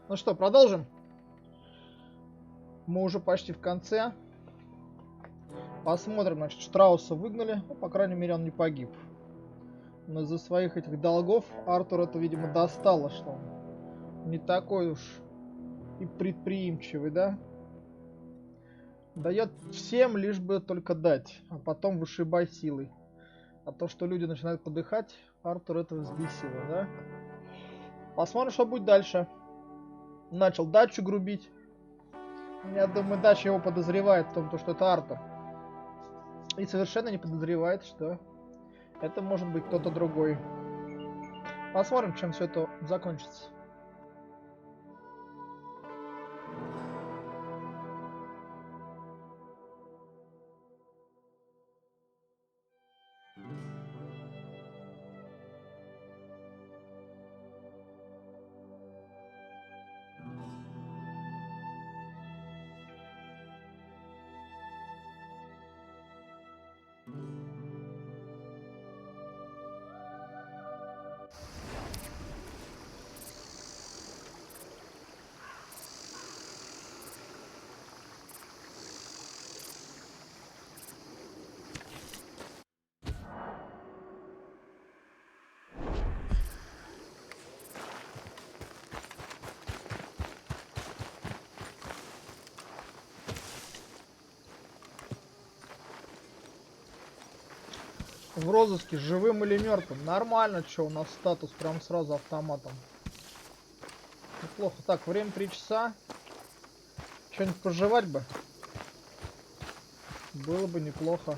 Ну что, продолжим? Мы уже почти в конце. Посмотрим, значит, Штрауса выгнали. Ну, по крайней мере, он не погиб. Но из-за своих этих долгов Артур это, видимо, достало, что он не такой уж и предприимчивый, да? Дает всем, лишь бы только дать, а потом вышибай силой. А то, что люди начинают подыхать, Артур это взбесило, да? Посмотрим, что будет дальше. Начал Дачу грубить. Я думаю, Дача его подозревает в том, что это Артур. И совершенно не подозревает, что это может быть кто-то другой. Посмотрим, чем все это закончится. В розыске, живым или мертвым. Нормально, что у нас статус прям сразу автоматом. Неплохо. Так, время 3 часа. Что-нибудь пожевать бы. Было бы неплохо.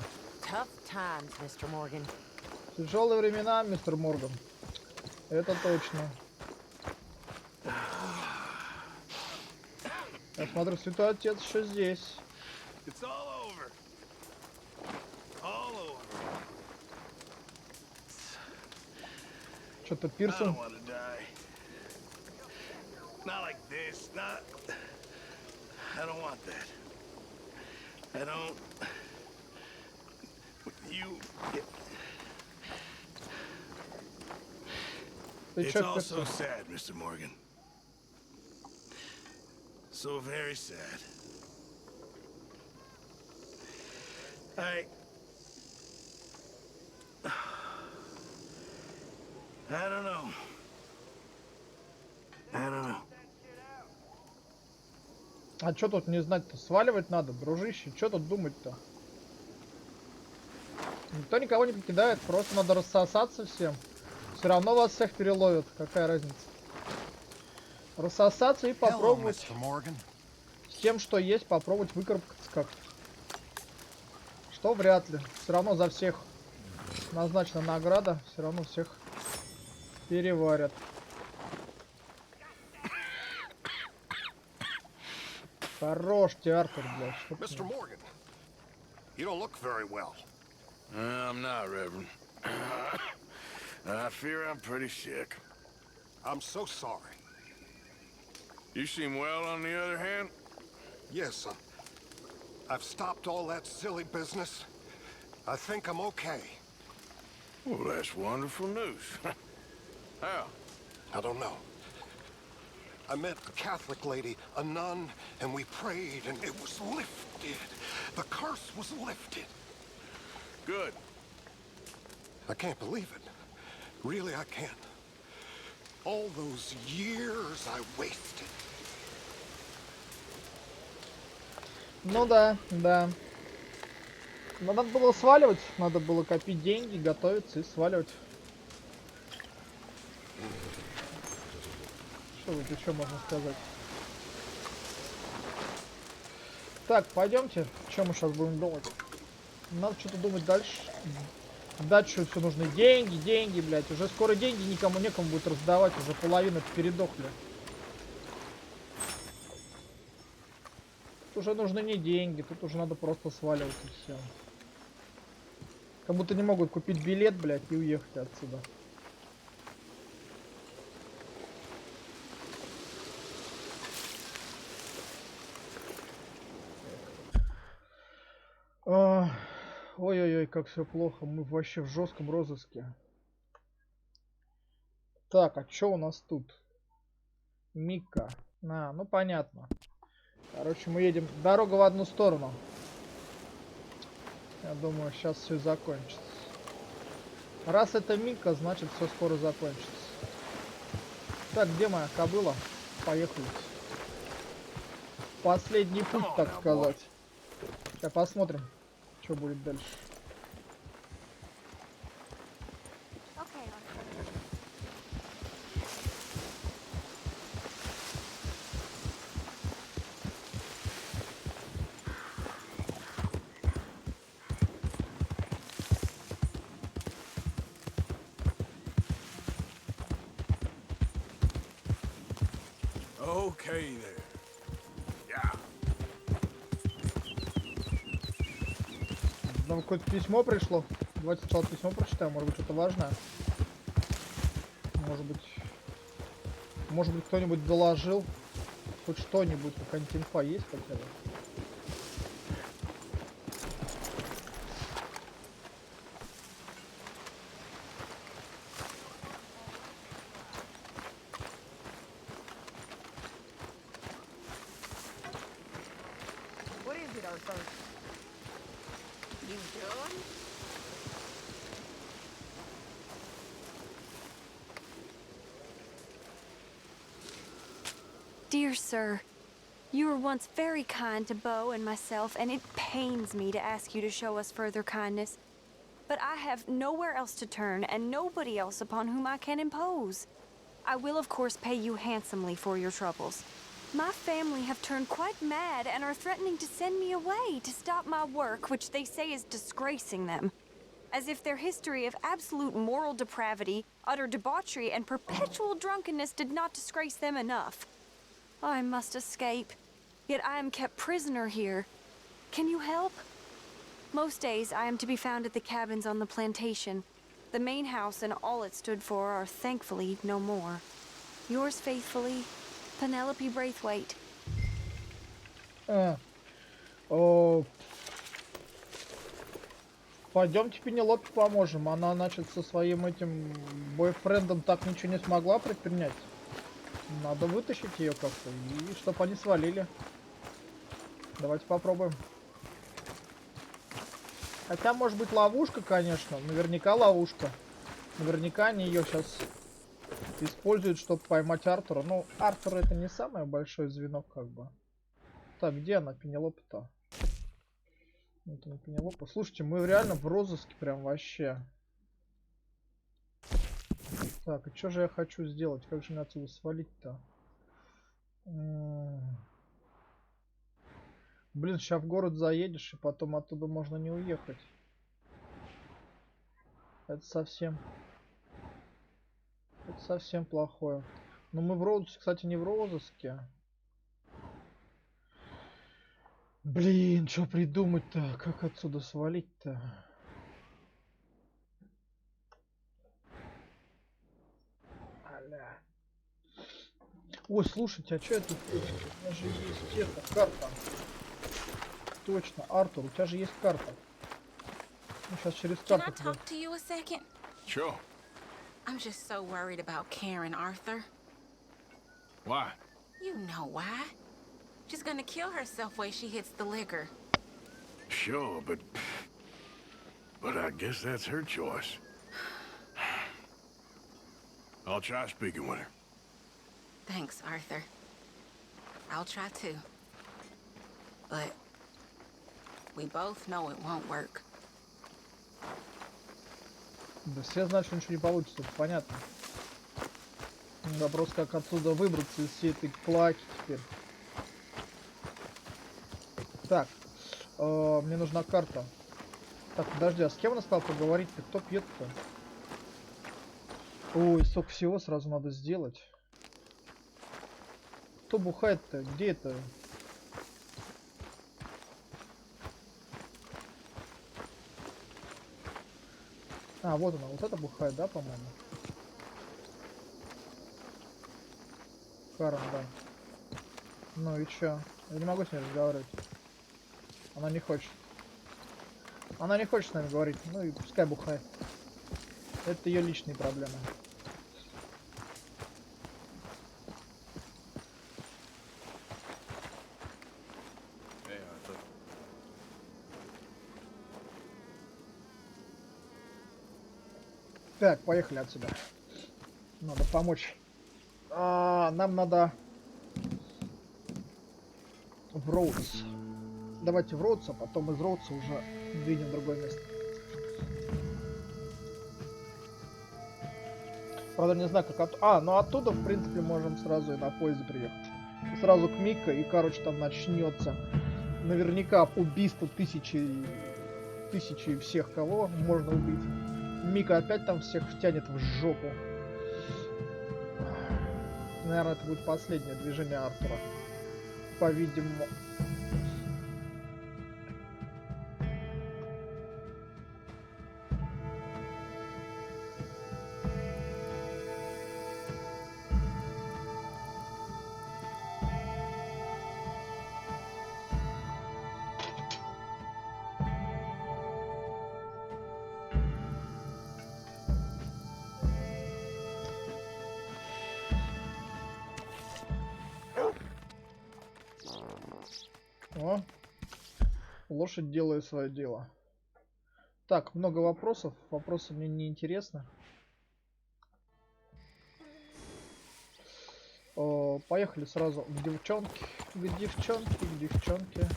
Тяжелые времена, мистер Морган. Это точно. Я смотрю, Святой Отец еще здесь. Что-то Пирсон. It's all so sad, Mr. Morgan. So very sad. I don't know. I don't know. А что тут не знать-то? Сваливать надо, дружище. Что тут думать-то? Никто никого не покидает. Просто надо рассосаться всем. Все равно вас всех переловят. Какая разница? Рассосаться и попробовать. С тем, что есть, попробовать выкарабкаться как-то. Что вряд ли. Все равно за всех назначена награда. Все равно всех переварят. Хорош тебе, Артур, блядь. Mr. Morgan, you don't look very well. I'm not, Reverend. I fear I'm pretty sick. I'm so sorry. You seem well, on the other hand. Yes, I've stopped all that silly business. I think I'm okay. Well, that's wonderful news. How? I don't know. I met a Catholic lady, a nun, and we prayed, and it was lifted. The curse was lifted. Good. I can't believe it. Really, I can't. All those years I wasted. Ну да, да. Но надо было сваливать. Надо было копить деньги, готовиться и сваливать. Что тут еще можно сказать? Так, пойдемте. Чем мы сейчас будем думать? Надо что-то думать дальше. Дачу все нужны деньги, деньги, блядь. Уже скоро деньги никому некому будет раздавать. Уже половина передохли. Тут уже нужны не деньги. Тут уже надо просто сваливать и все. Как будто не могут купить билет, блядь, и уехать отсюда. Ой-ой-ой, как все плохо. Мы вообще в жестком розыске. Так, а что у нас тут? Мика. Ну понятно. Короче, мы едем. Дорога в одну сторону. Я думаю, сейчас все закончится. Раз это Мика, значит все скоро закончится. Так, где моя кобыла? Поехали. Последний путь, так сказать. Сейчас посмотрим, что будет дальше. Okay there. Yeah. Нам какое-то письмо пришло. Давайте сначала письмо прочитаем, может быть, что-то важное. Может быть, кто-нибудь доложил. Хоть что-нибудь, какая-нибудь инфа есть хотя бы. What is it, Arthur? You done? Dear sir, you were once very kind to Beau and myself, and it pains me to ask you to show us further kindness. But I have nowhere else to turn, and nobody else upon whom I can impose. I will, of course, pay you handsomely for your troubles. My family have turned quite mad and are threatening to send me away to stop my work, which they say is disgracing them. As if their history of absolute moral depravity, utter debauchery, and perpetual drunkenness did not disgrace them enough. I must escape, yet I am kept prisoner here. Can you help? Most days I am to be found at the cabins on the plantation. The main house and all it stood for are thankfully no more. Yours faithfully, Penelope Braithwaite. Пойдемте Пенелопе поможем. Она, значит, со своим этим бойфрендом так ничего не смогла предпринять. Надо вытащить ее как-то, и чтобы они свалили. Давайте попробуем. Хотя, может быть, ловушка, конечно. Наверняка ловушка. Наверняка они ее сейчас используют, чтобы поймать Артура. Ну, Артур это не самое большое звено, как бы. Так, где она, Пенелопа-то? Это не Пенелопа. Слушайте, мы реально в розыске прям вообще. Так, и что же я хочу сделать? Как же мне отсюда свалить-то? Блин, сейчас в город заедешь, и потом оттуда можно не уехать. Это совсем плохое. Но мы в розыске, кстати, не в розыске. Блин, что придумать-то? Как отсюда свалить-то? Аля. Ой, слушайте, а что это? У меня же есть эта карта. Точно, Артур, у тебя же есть карта. Ну, сейчас через Can I карту. talk to you a second? Sure. I'm just so worried about Karen, Arthur. Why? You know why. She's gonna kill herself when she hits the liquor. Sure, but I guess that's her choice. I'll try speaking with her. Thanks, Arthur. I'll try too. But we both know it won't work. Да все знают, что ничего не получится, это понятно. Вопрос, как отсюда выбраться из всей этой клаки теперь. Так, мне нужна карта. Так, подожди, а с кем она стала поговорить-то? Кто пьет-то? Ой, столько всего сразу надо сделать. Кто бухает-то? Где это? А, вот она, вот это бухает, да, по-моему? Карен, да. Ну и чё? Я не могу с ней разговаривать. Она не хочет. Она не хочет с нами говорить, ну и пускай бухает. Это ее личные проблемы. Так, поехали отсюда. Надо помочь. Нам надо в Роудс. Давайте в Роудс, а потом из Роудса уже двинем в другое место. Правда, не знаю, как ну оттуда, в принципе, можем сразу и на поезде приехать. И сразу к Мика, и, короче, там начнется наверняка убийство тысячи всех, кого можно убить. Мика опять там всех втянет в жопу. Наверное, это будет последнее движение Артура. По-видимому. О, лошадь делает свое дело. Так, много вопросов. Вопросы мне не интересны. Поехали сразу к девчонке. К девчонке, к девчонке.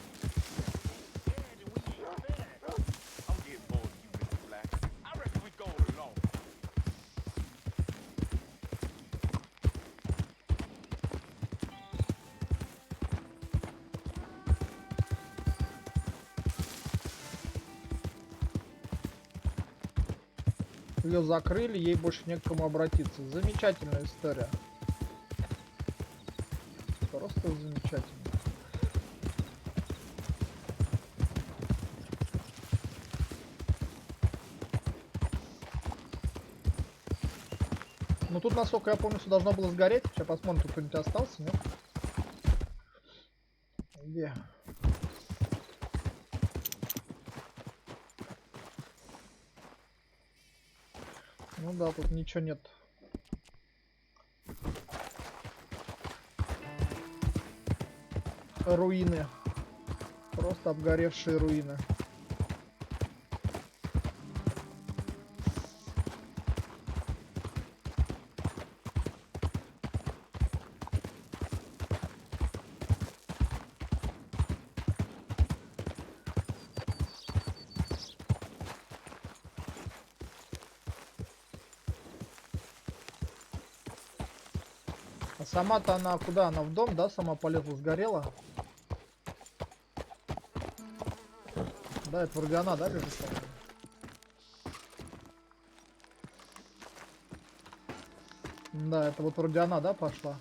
Ее закрыли, ей больше не к кому обратиться. Замечательная история. Просто замечательно. Ну тут, насколько я помню, все должно было сгореть. Сейчас посмотрим, тут кто-нибудь остался, нет? Где? Ну да, тут ничего нет. Руины. Просто обгоревшие руины. А сама-то она куда? Она в дом, да? Сама полезла, сгорела? Да, это вроде она, да, лежит? Да, это вот вроде она, да, пошла?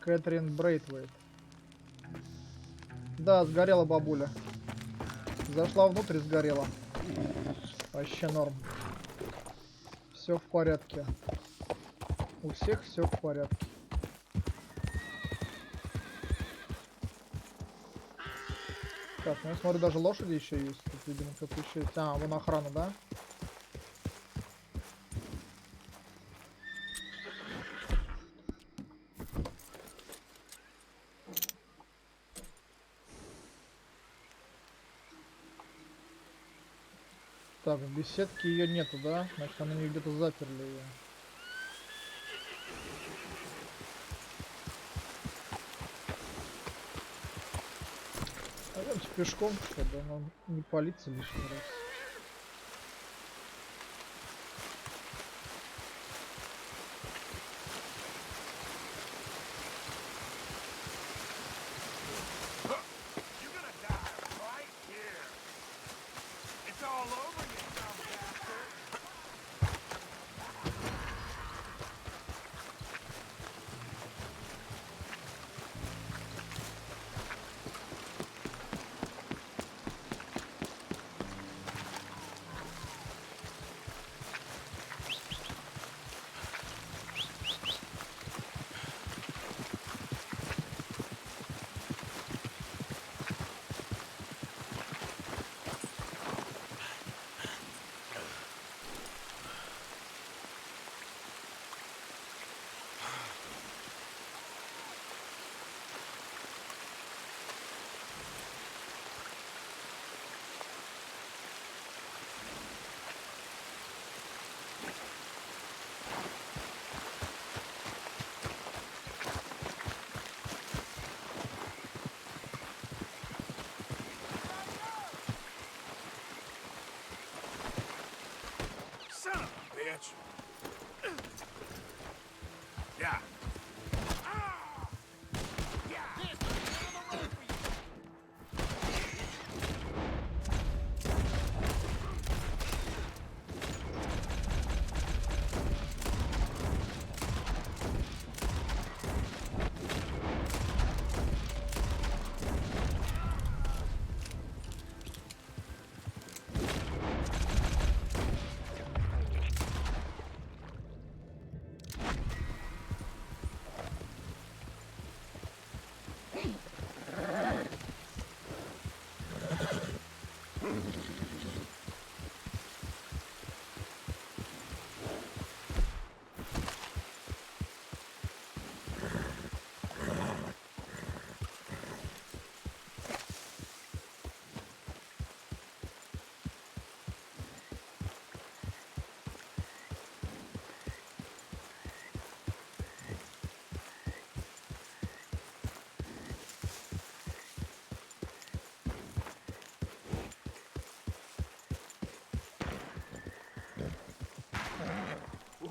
Кэтрин Брейтвейт. Да, сгорела бабуля. Зашла внутрь, сгорела. Вообще норм. Все в порядке. У всех все в порядке. Так, ну я смотрю, даже лошади еще есть. Тут, видимо, кто-то еще есть. А, вон охрана, да? Так, в беседке ее нету, да? Значит, она не где-то заперли ее. Пойдемте пешком, чтобы нам не палиться лишний раз.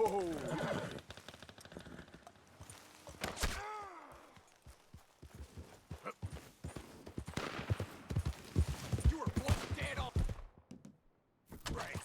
You were both dead on. Right.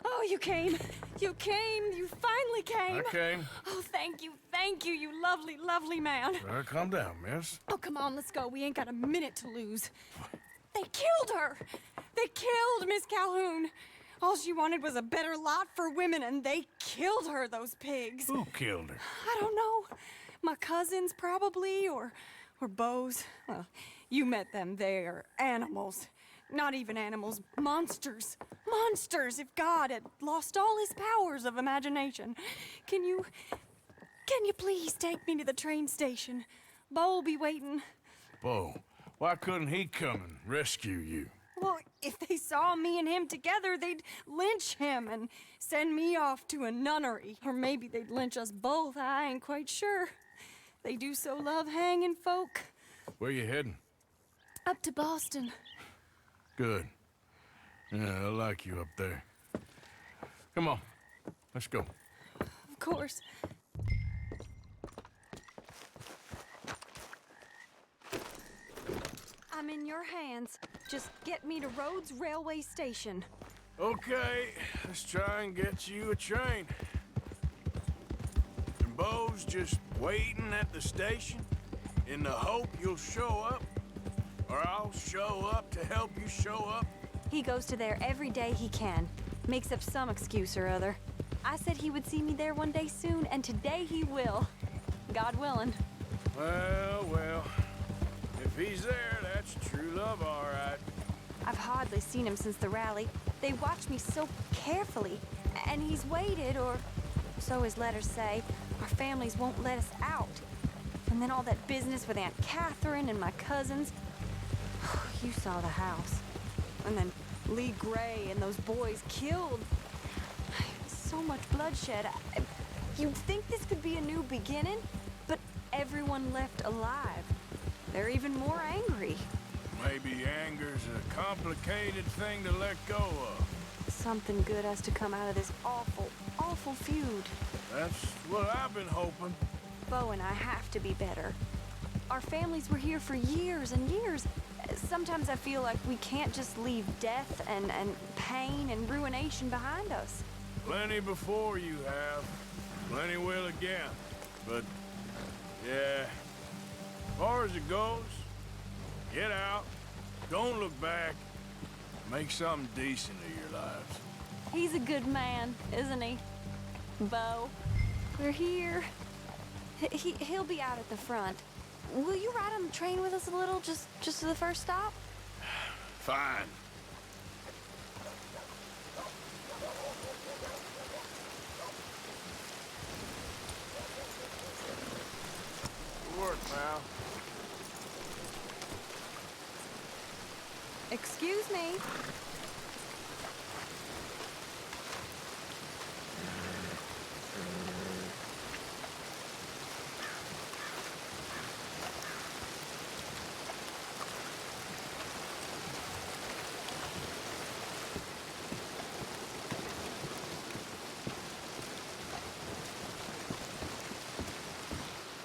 Oh, you came. You came. You finally came. I came. Oh, thank you, you lovely, lovely man. Calm down, miss. Oh, come on, let's go. We ain't got a minute to lose. They killed her. They killed Miss Calhoun. All she wanted was a better lot for women, and they killed her, those pigs. Who killed her? I don't know. My cousins, probably, or Beau's. Well, you met them. They're animals. Not even animals. Monsters. Monsters, if God had lost all his powers of imagination. Can you please take me to the train station? Beau'll be waiting. Beau, why couldn't he come and rescue you? Well, if they saw me and him together, they'd lynch him and send me off to a nunnery. Or maybe they'd lynch us both, I ain't quite sure. They do so love hanging folk. Where you heading? Up to Boston. Good. Yeah, I like you up there. Come on, let's go. Of course. I'm in your hands. Just get me to Rhodes Railway Station. Okay, let's try and get you a train. And Beau's just waiting at the station in the hope you'll show up, or I'll show up to help you show up. He goes to there every day he can. Makes up some excuse or other. I said he would see me there one day soon, and today he will. God willing. Well, if he's there, that's true love, all right. I've hardly seen him since the rally. They watch me so carefully, and he's waited, or so his letters say. Our families won't let us out. And then all that business with Aunt Catherine and my cousins. You saw the house. And then Lee Gray and those boys killed. So much bloodshed. You'd think this could be a new beginning, but everyone left alive. They're even more angry. Maybe anger's a complicated thing to let go of. Something good has to come out of this awful, awful feud. That's what I've been hoping. Beau and I have to be better. Our families were here for years and years. Sometimes I feel like we can't just leave death and pain and ruination behind us. Plenty before you have. Plenty will again. But, yeah, as far as it goes, get out, don't look back, make something decent of your lives. He's a good man, isn't he? Beau, we're here. He'll be out at the front. Will you ride on the train with us a little, just to the first stop? Fine. Good work, pal. Excuse me.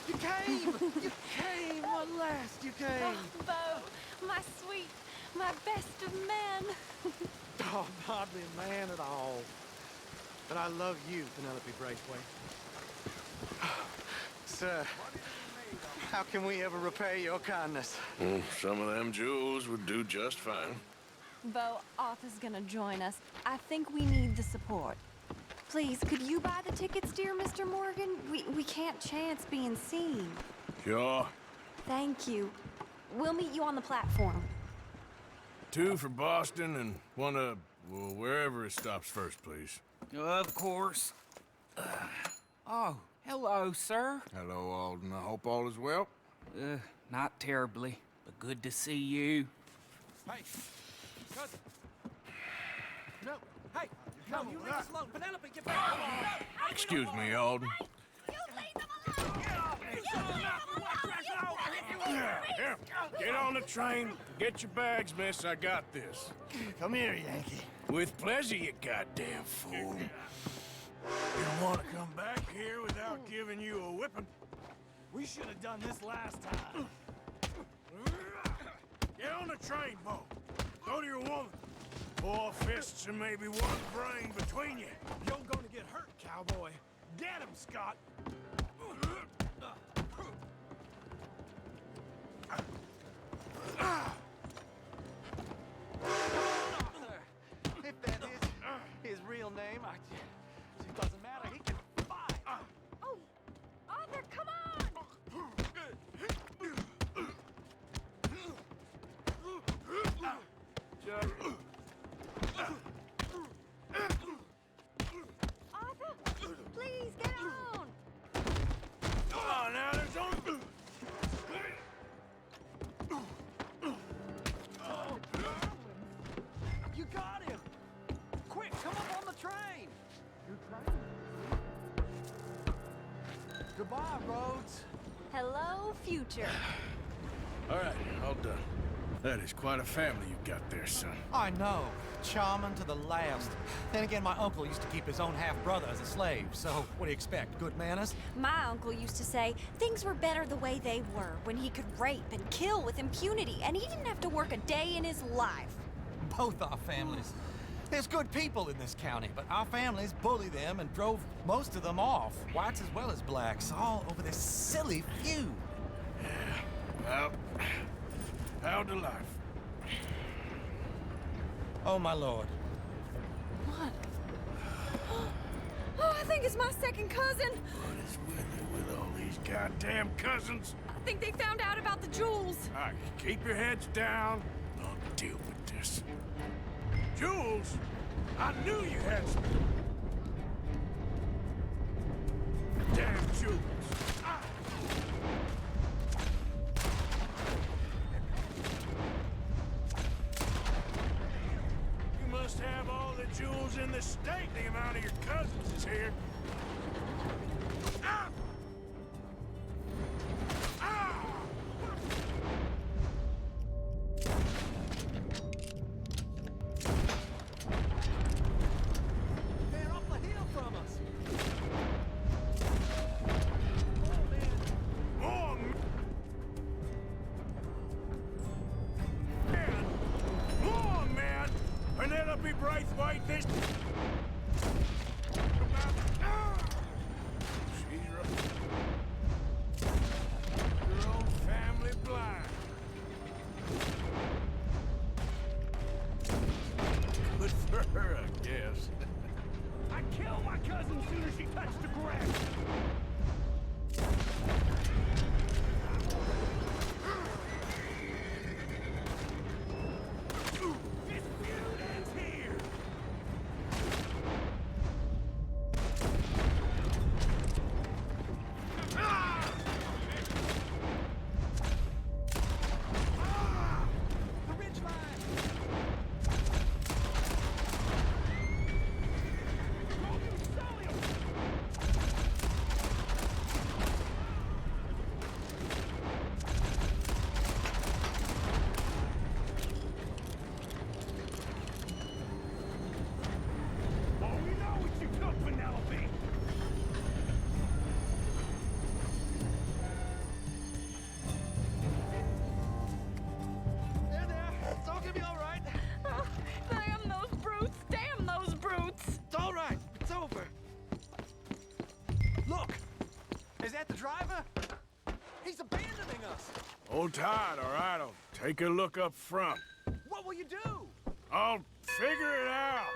You came! At last you came! Oh, Beau, my sweet, my best of men. Oh, hardly a man at all. But I love you, Penelope Braithwaite. Sir, how can we ever repay your kindness? Some of them jewels would do just fine. Beau, Arthur's gonna join us. I think we need the support. Please, could you buy the tickets, dear Mr. Morgan? We can't chance being seen. Sure. Thank you. We'll meet you on the platform. 2 for Boston and 1 well, wherever it stops first, please. Of course. Oh, hello, sir. Hello, Alden. I hope all is well. Not terribly, but good to see you. Hey, cousin. No, hey, no, you leave us alone. Penelope, get back. Excuse me, Alden. Here, get on the train. Get your bags, miss. I got this. Come here, Yankee. With pleasure, you goddamn fool. You don't want to come back here without giving you a whipping. We should have done this last time. Get on the train, Bo. Go to your woman. 4 fists and maybe 1 brain between you. You're gonna get hurt, cowboy. Get him, Scott. If that is his real name, it doesn't matter. He can fight. Oh, Arthur, come on! Arthur, please get on! Come on now, there's only... You got him. Quick, come up on the train. Goodbye, Rhodes. Hello, future. All right, all done. That is quite a family you got there, son. I know. Charming to the last. Then again, my uncle used to keep his own half-brother as a slave, so what do you expect? Good manners? My uncle used to say things were better the way they were, when he could rape and kill with impunity, and he didn't have to work a day in his life. Both our families. There's good people in this county, but our families bullied them and drove most of them off, whites as well as blacks, all over this silly feud. Well, how to life? Oh, my lord. What? Oh, I think it's my second cousin. What is with it with all these goddamn cousins? I think they found out about the jewels. All right, keep your heads down. I'll deal with this. Jules? I knew you had some... Damn Jules. Ah. You must have all the jewels in the state. The amount of your cousins is here. Ah! Ah! They're up the hill from us. Oh, man! Oh, man! Penelope Braithwaite, this... She's your own family blind. Good for her, I guess. I killed my cousin as soon as she touched the ground. This feud ends here. The ridge line. Oh, we know what you took, Penelope. There. It's all gonna be all right. Oh, damn those brutes! Damn those brutes! It's all right. It's over. Look. Is that the driver? He's abandoning us. Hold tight, all right? I'll take a look up front. What will you do? I'll figure it out.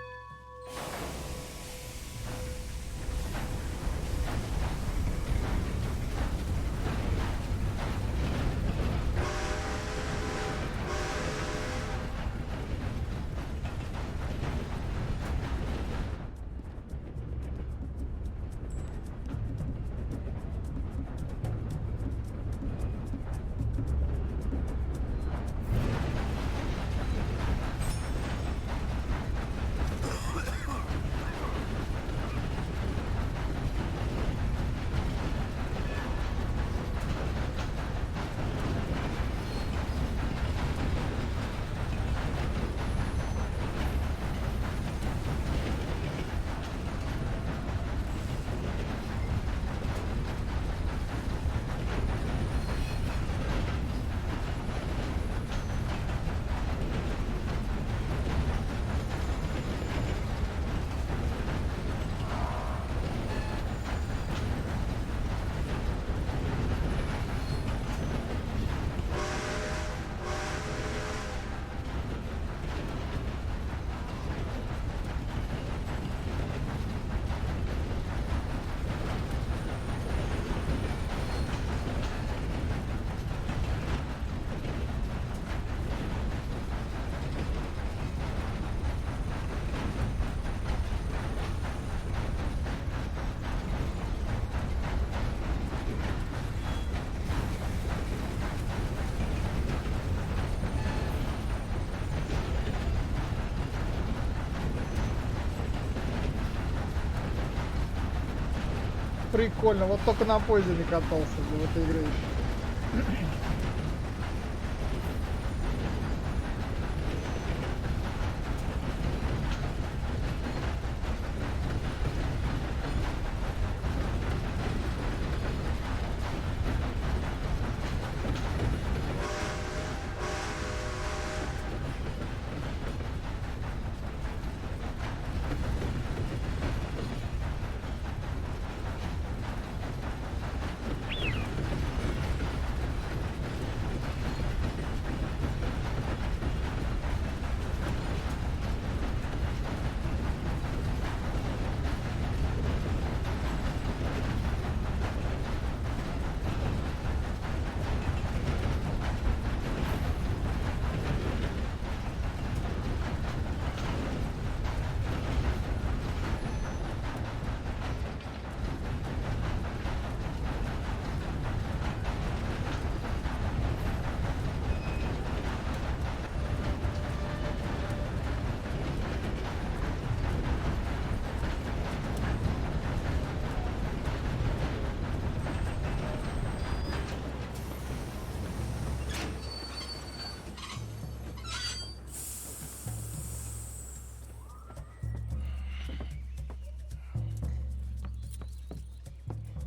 Прикольно. Вот только на поезде не катался в этой игре еще.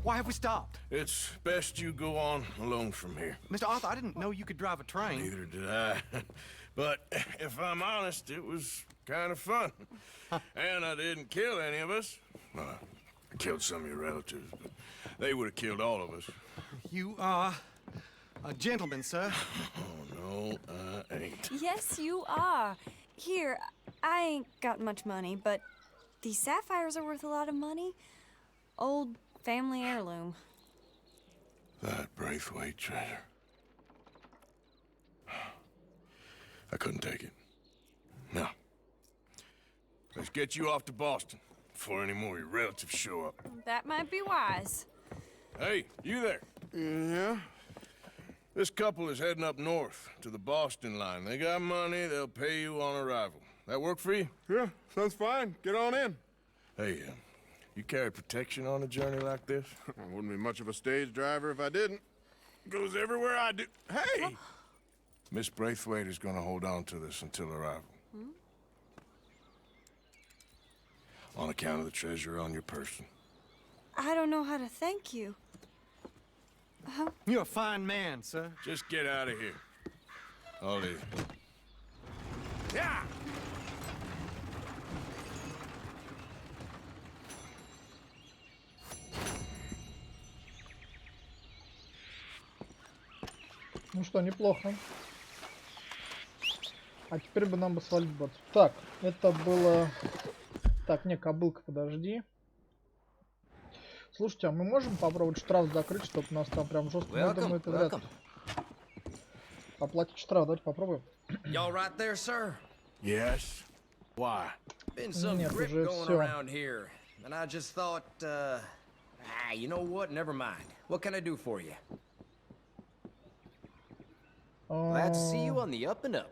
Why have we stopped? It's best you go on alone from here. Mr. Arthur, I didn't know you could drive a train. Neither did I. But if I'm honest, it was kind of fun. And I didn't kill any of us. Well, I killed some of your relatives, but they would have killed all of us. You are a gentleman, sir. Oh, no, I ain't. Yes, you are. Here, I ain't got much money, but these sapphires are worth a lot of money. Old family heirloom. That Braithwaite treasure. I couldn't take it. No. Let's get you off to Boston before any more of your relatives show up. That might be wise. Hey, you there? Yeah? This couple is heading up north to the Boston line. They got money, they'll pay you on arrival. That work for you? Yeah, sounds fine. Get on in. Hey, you carry protection on a journey like this? I wouldn't be much of a stage driver if I didn't. Goes everywhere I do. Hey! Miss Braithwaite is gonna hold on to this until arrival. On account of the treasure on your person. I don't know how to thank you. You're a fine man, sir. Just get out of here. I'll leave. Yeah! Ну что, неплохо. А теперь бы нам бы свалить бот. Так, это было... Так, не, кобылка, подожди. Слушайте, а мы можем попробовать штраф закрыть, чтобы нас там прям жестко... Ну, я думаю, это вряд ли. Оплатить штраф, давайте попробуем. Y'all right there, sir? Yes? Why? Been some Нет, grip уже going всё. around here, and I just thought, you know what? Never mind. What can I do for you? Glad to see you on the up and up.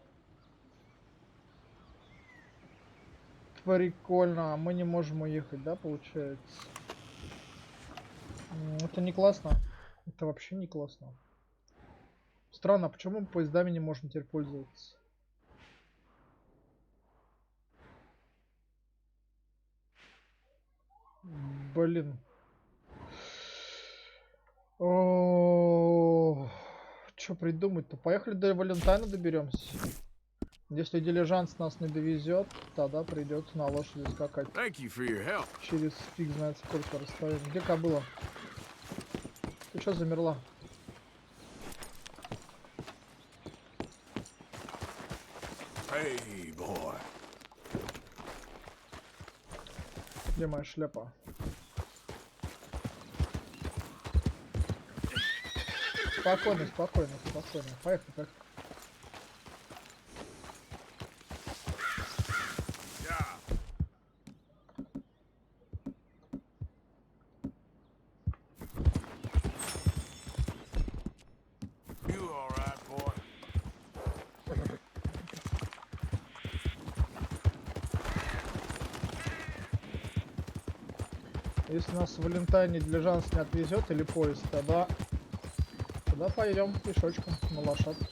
Прикольно, а мы не можем уехать, да, получается? Это не классно. Это вообще не классно. Странно, почему мы поездами не можем теперь пользоваться? Блин. Что придумать-то? Поехали до Валентайна доберемся. Если дилижанс нас не довезет, тогда придется на лошади скакать. Thank you for your help. Через фиг знает сколько расстояний. Где кобыла? Ты что замерла? Hey, boy. Где моя шляпа? Спокойно, спокойно, спокойно. Поехали, поехали. You all right, boy? Если нас в Валентайне дилижанс не отвезет или поезд, тогда пойдем пешочком на лошадке.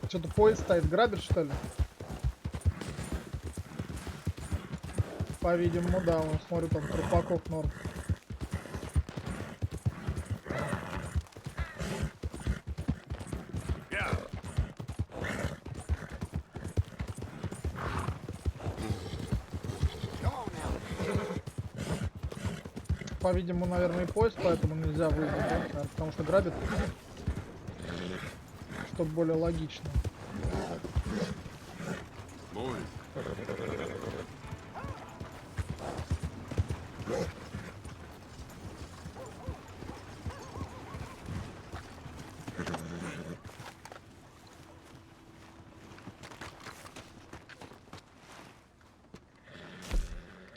Что-то поезд стоит, грабит, что ли? По-видимому, да, он смотрит, там трупаков норм. По-видимому, наверное, и поезд, поэтому нельзя вызвать, да? Потому что грабит. Чтобы более логично.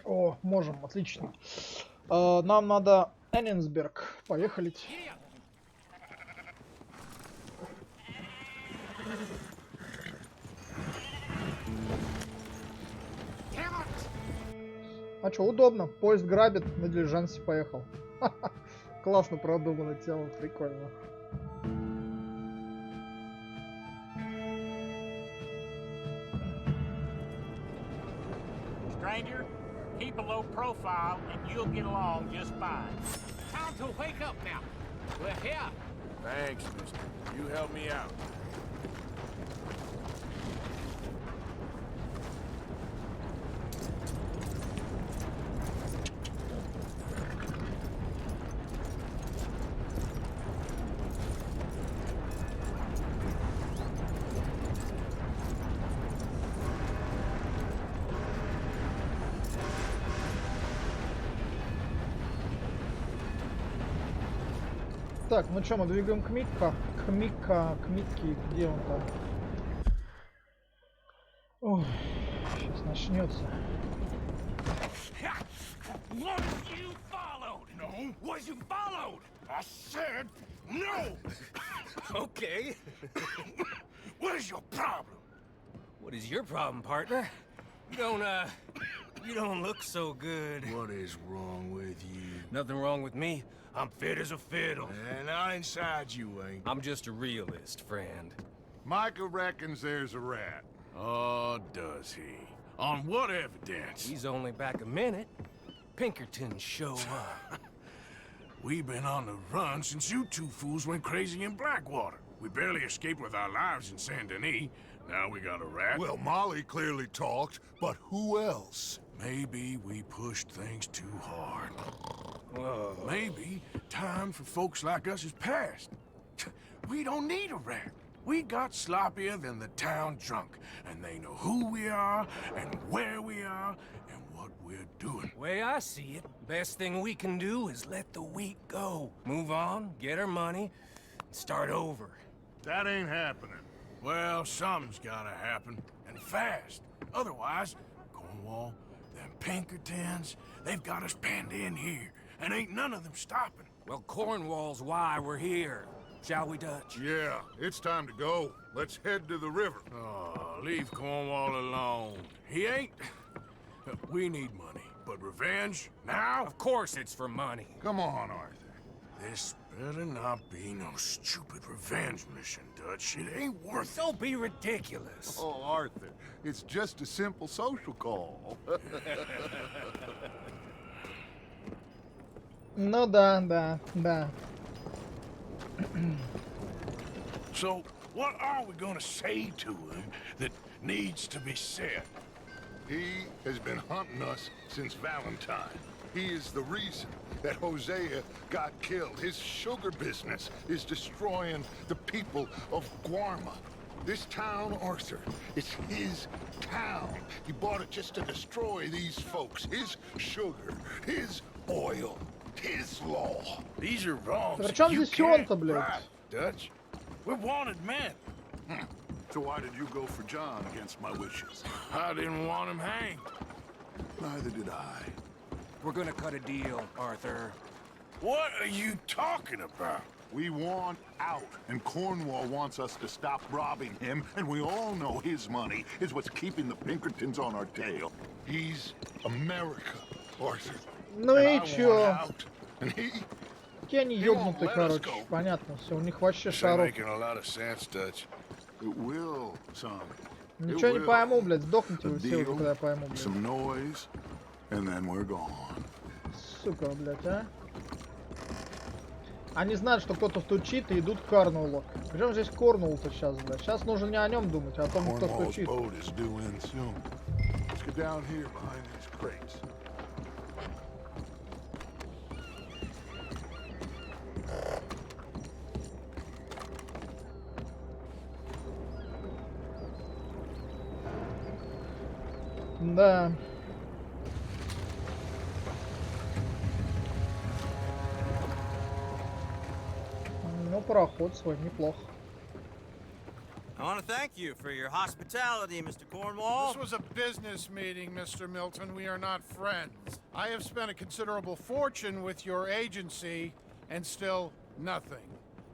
О, можем, отлично. Нам надо Эннинсберг. Поехали. А что, удобно. Поезд грабит, на дилижансе поехал. Классно продуманная тема, прикольно. Stranger, keep a low profile and you'll get along just fine. Time to wake up now. We're here. Thanks, mister. You help me out. Так, ну что, мы двигаем к Митке, где он там? Ой, сейчас начнется. Was you followed? No. Was you followed? I said no. Okay. What is your problem? What is your problem, partner? You don't look so good. What is wrong with you? Nothing wrong with me. I'm fit as a fiddle. And not inside you ain't. I'm just a realist, friend. Micah reckons there's a rat. Oh, does he? On what evidence? He's only back a minute. Pinkerton show up. We've been on the run since you two fools went crazy in Blackwater. We barely escaped with our lives in Saint Denis. Now we got a rat. Well, Molly clearly talked, but who else? Maybe we pushed things too hard. Whoa. Maybe time for folks like us is past. We don't need a rat. We got sloppier than the town drunk, and they know who we are, and where we are, and what we're doing. Way I see it, best thing we can do is let the week go. Move on, get our money, and start over. That ain't happening. Well, something's gotta happen, and fast. Otherwise, Cornwall, Them Pinkertons, they've got us penned in here, and ain't none of them stopping. Well, Cornwall's why we're here. Shall we, Dutch? Yeah, it's time to go. Let's head to the river. Oh, leave Cornwall alone. He ain't... We need money, but revenge, now? Of course it's for money. Come on, Arthur. This better not be no stupid revenge mission, Dutch. It ain't worth it. Don't be ridiculous. Oh, Arthur, it's just a simple social call. Ну да. So, what are we gonna say to him that needs to be said? He has been hunting us since Valentine. He is the reason that Hosea got killed. His sugar business is destroying the people of Guarma. This town, Arthur, it's his town. He bought it just to destroy these folks. His sugar, his oil, his law. These are wrongs. Да при чем you здесь can't он-то, блядь? right, Dutch. We're wanted men. So why did you go for John against my wishes? I didn't want him hanged. Neither did I. We're gonna cut a deal, Arthur. What are you talking about? We want out, and Cornwall wants us to stop robbing him, and we all know his money is what's keeping the Pinkertons on our tail. He's America, Arthur. Ну And и I want чё? out, and he... Какие они He won't ёбнутые, let us короче. go. Понятно, все, у них вообще This ain't шаров. making a lot of sense, Dutch. It will, son. Ничего не will. пойму, блядь. Сдохните A вы все уже, deal, когда я пойму, блядь. some noise, and then we're gone. Сука, блядь, а. Они знают, что кто-то стучит и идут к Корнуоллу. Причем здесь Корнуолл-то сейчас, блядь. Сейчас нужно не о нем думать, а о том, кто Cornwall's стучит. boat is due in soon. Let's get down here behind these crates. Да. Ну, пароход свой, неплохо. I want to thank you for your hospitality, Mr. Cornwall. This was a business meeting, Mr. Milton. We are not friends. I have spent a considerable fortune with your agency, and still nothing.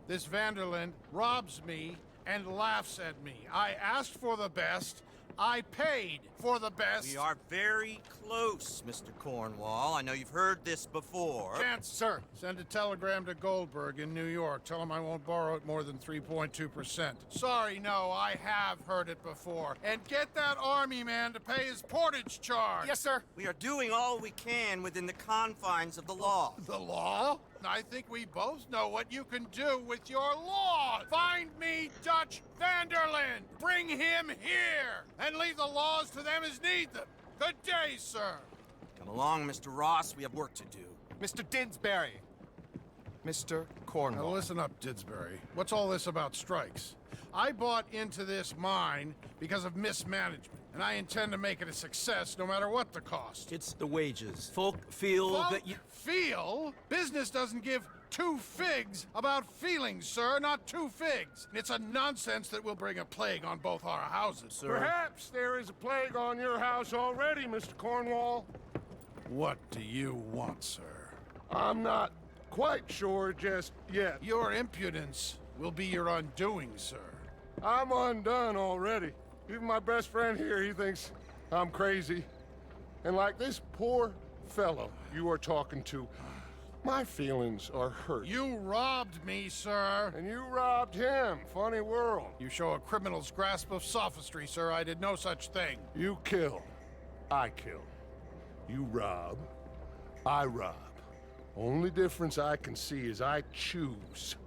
This Vanderlyn robs me and laughs at me. I asked for the best. I paid for the best. We are very close, Mr. Cornwall. I know you've heard this before. Chance, sir. Send a telegram to Goldberg in New York. Tell him I won't borrow it more than 3.2%. Sorry, no, I have heard it before. And get that army man to pay his portage charge. Yes, sir. We are doing all we can within the confines of the law. The law? I think we both know what you can do with your law. Find me Dutch Vanderlyn. Bring him here. And leave the laws to them as need them. Good day, sir. Come along, Mr. Ross. We have work to do. Mr. Didsbury. Mr. Now Cornwall. listen up, Didsbury. What's all this about strikes? I bought into this mine because of mismanagement, and I intend to make it a success no matter what the cost. It's the wages. Folk feel that you... Feel? Business doesn't give two figs about feelings, sir, not two figs. It's a nonsense that will bring a plague on both our houses, sir. Perhaps there is a plague on your house already, Mr. Cornwall. What do you want, sir? I'm not quite sure just yet. Your impudence will be your undoing, sir. I'm undone already. Even my best friend here, he thinks I'm crazy. And like this poor fellow you are talking to, my feelings are hurt. You robbed me, sir. And you robbed him. Funny world. You show a criminal's grasp of sophistry, sir. I did no such thing. You kill. I kill. You rob. I rob. Only difference I can see is I choose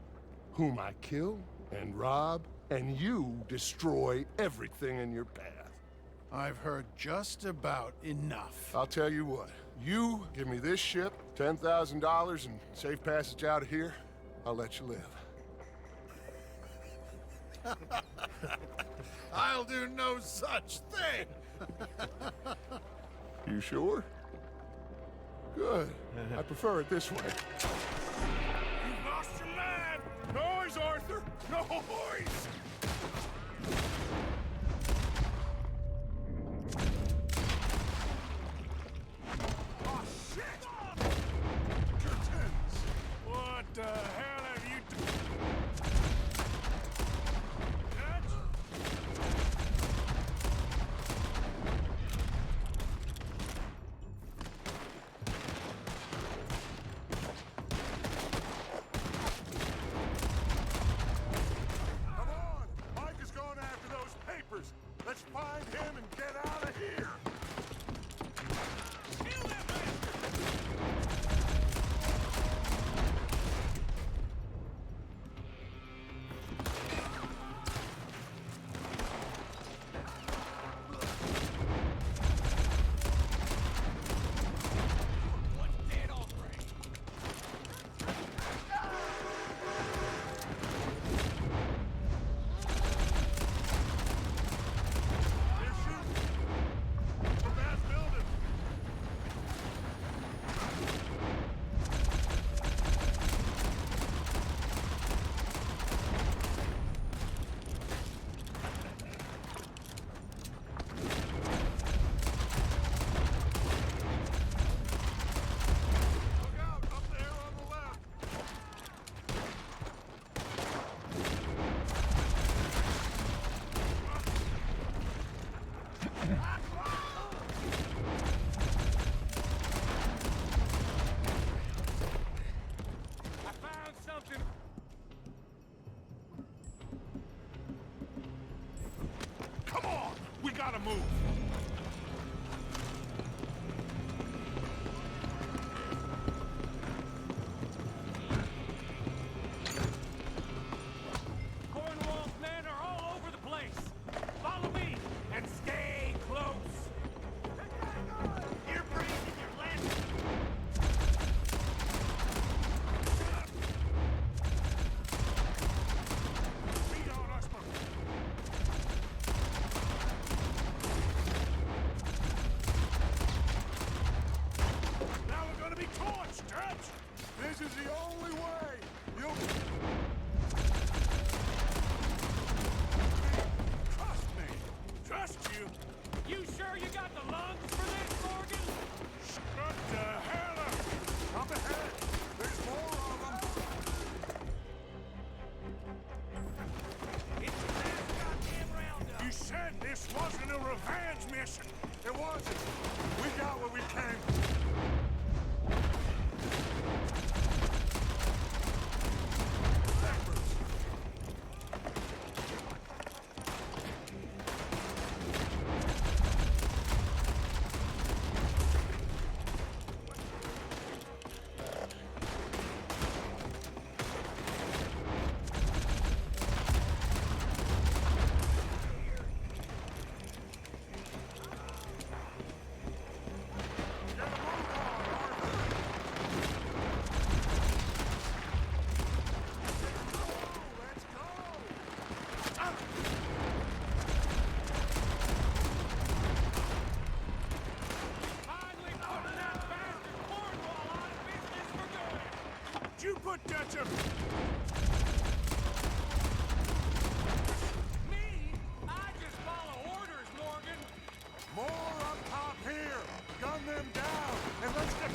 whom I kill and rob, and you destroy everything in your path. I've heard just about enough. I'll tell you what. You give me this ship, $10,000, and safe passage out of here, I'll let you live. I'll do no such thing. You sure? Good. I prefer it this way. You lost your mind! Noise, Arthur! Noise! find him and get out of here! Kill that bastard! Come on! We gotta move! Cornwall's men are all over the place. Follow me and stay close. You're breathing your left. Feet on us, Now we're gonna be torched, Dutch! This is the only way! You'll... Trust me! Trust you! You sure you got the lungs for this, Morgan? What the hell? Up ahead! There's more of them! It's the last goddamn roundup. You said this wasn't a revenge mission! It wasn't! We got what we came Finally putting that bastard Cornwall out of business for good. You put Dutcher! Me? I just follow orders, Morgan. More up top here! Gun them down! And let's get...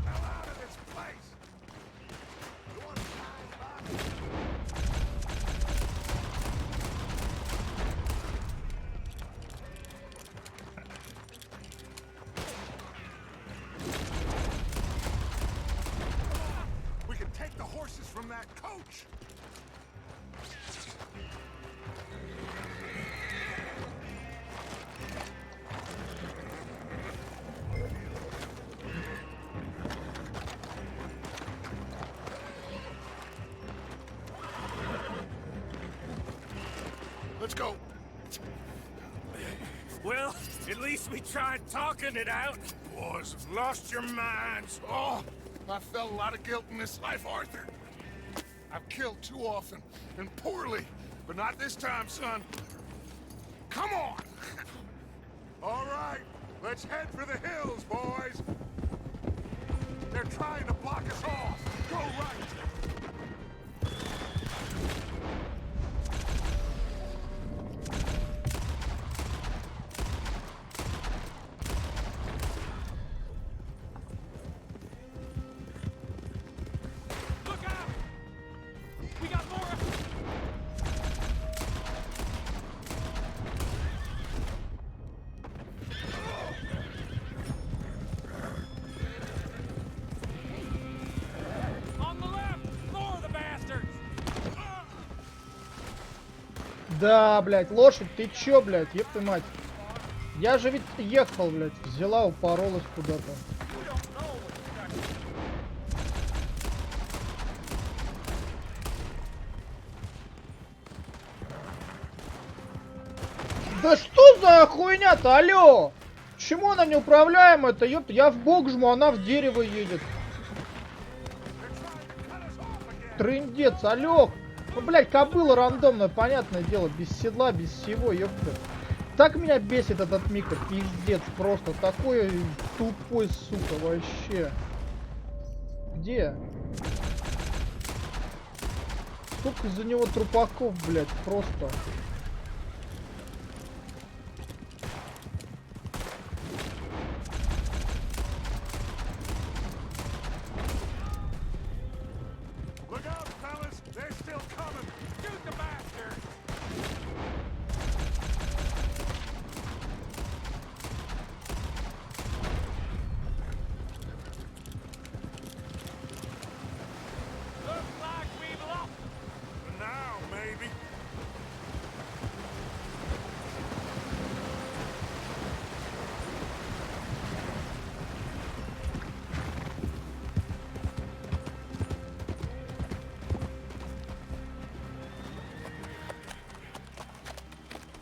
hell out of this place! You want to time back? We can take the horses from that coach! Let's go. Well, at least we tried talking it out. Boys have lost your minds. Oh, I felt a lot of guilt in this life, Arthur. I've killed too often, and poorly, but not this time, son. Come on! All right, let's head for the hills, boys. They're trying to block us off. Go right. Look out! We got more. On the left! Да, блядь, лошадь, ты чё, блядь, ёб ты мать. Я же ведь ехал, блядь, взяла, упоролась куда-то. Да что за хуйня-то, алло? Почему она неуправляемая-то, ёпта? Я в бок жму, она в дерево едет. Трындец, алло. Ну, блядь, кобыла рандомная, понятное дело, без седла, без всего, ёпта. Так меня бесит этот Мика, пиздец, просто такой тупой, сука, вообще. Где? Сколько из-за него трупаков, блядь, просто.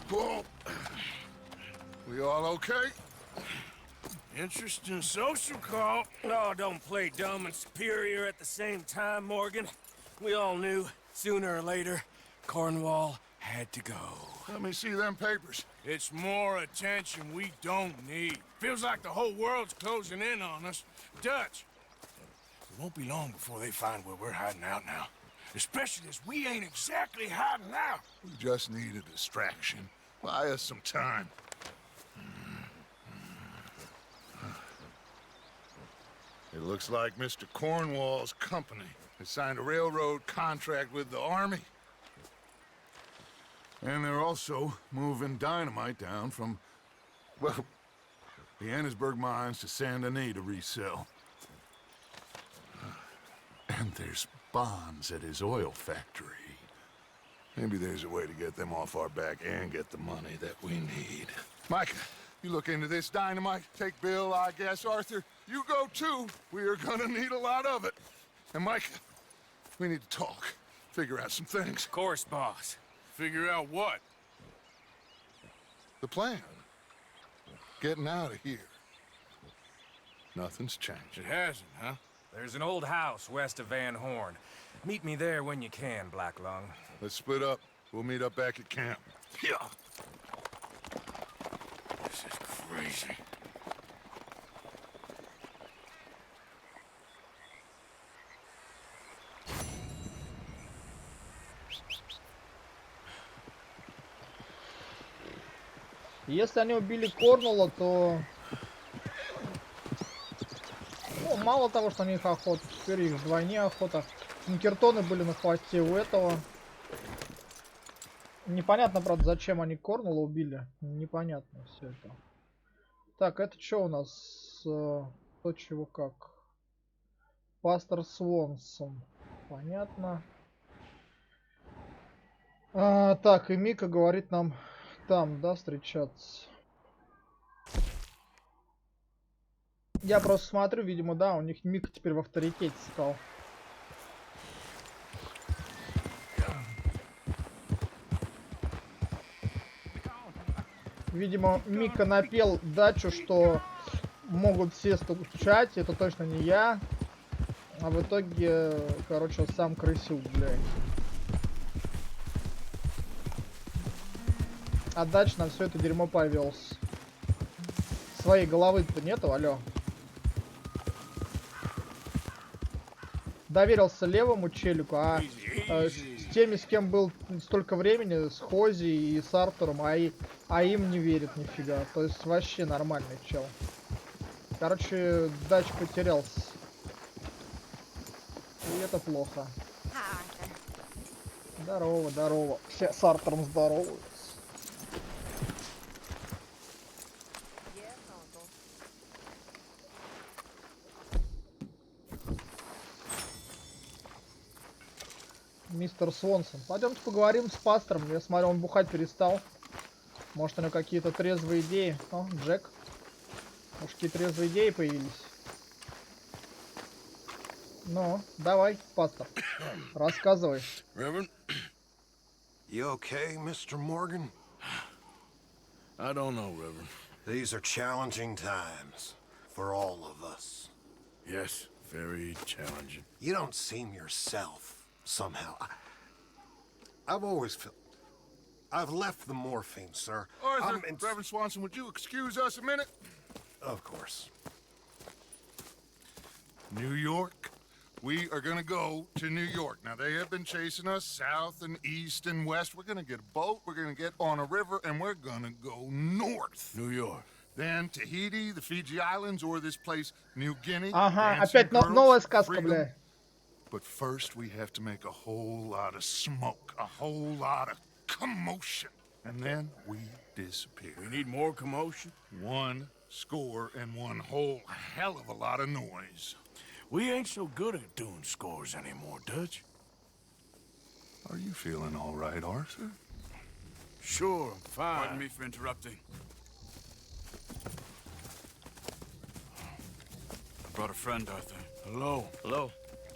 Whoa. We all okay? Interesting social call. Oh, don't play dumb and superior at the same time, Morgan. We all knew, sooner or later, Cornwall had to go. Let me see them papers. It's more attention we don't need. Feels like the whole world's closing in on us. Dutch, it won't be long before they find where we're hiding out now. Especially as we ain't exactly hiding out. We just need a distraction. Buy us some time. It looks like Mr. Cornwall's company has signed a railroad contract with the army. And they're also moving dynamite down from, well, the Annesburg mines to Saint Denis to resell. And there's bonds at his oil factory. Maybe there's a way to get them off our back and get the money that we need. Micah, you look into this dynamite. Take Bill, I guess. Arthur, you go too. We are gonna need a lot of it. And Micah, we need to talk. Figure out some things. Of course, boss. Figure out what? The plan. Getting out of here. Nothing's changed. It hasn't, huh? There's an old house west of Van Horn. Meet me there when you can, Black Lung. Let's split up. We'll meet up back at camp. Yeah. This is crazy. Если они убили Корнуолла, то... Ну, мало того, что они их охота, теперь их вдвойне охота. Инкертоны были на хвосте у этого. Непонятно, правда, зачем они Корнуолла убили. Непонятно все это. Так, это что у нас? То, чего как. Пастор Свонсон. Понятно. Так, и Мика говорит нам там, да, встречаться. Я просто смотрю, видимо, да, у них Мика теперь в авторитете стал. Видимо, Мика напел дачу, что могут все стучать, это точно не я. А в итоге, короче, сам крысюк, блядь. А дальше на все это дерьмо повелся. Своей головы-то нету, алё. Доверился левому челику, а с теми, с кем был столько времени, с Хози и с Артуром, а им не верит нифига. То есть вообще нормальный чел. Короче, дач потерялся. И это плохо. Здорово, здорово. Все с Артуром здороваются. Мистер Свонсон. Пойдемте поговорим с пастором. Я смотрю, он бухать перестал. Может, у него какие-то трезвые идеи. О, Джек. Может, какие трезвые идеи появились. Ну, давай, пастор. Рассказывай. Reverend? You okay, Mr. Morgan? I don't know, Reverend. These are challenging times for all of us. Yes, very challenging. You don't seem yourself, somehow. I've always felt... I've left the morphine, sir. Arthur, Reverend Swanson, would you excuse us a minute? Of course. New York. We are gonna go to New York. Now, they have been chasing us south and east and west. We're gonna get a boat, we're gonna get on a river, and we're gonna go north. New York. Then Tahiti, the Fiji Islands, or this place, New Guinea. Ага, dancing опять girls, новая сказка, freedom. бля. But first, we have to make a whole lot of smoke, a whole lot of commotion. And then we disappear. We need more commotion? 1 score and 1 whole hell of a lot of noise. We ain't so good at doing scores anymore, Dutch. Are you feeling all right, Arthur? Sure, I'm fine. Pardon me for interrupting. I brought a friend, Arthur. Hello. Hello.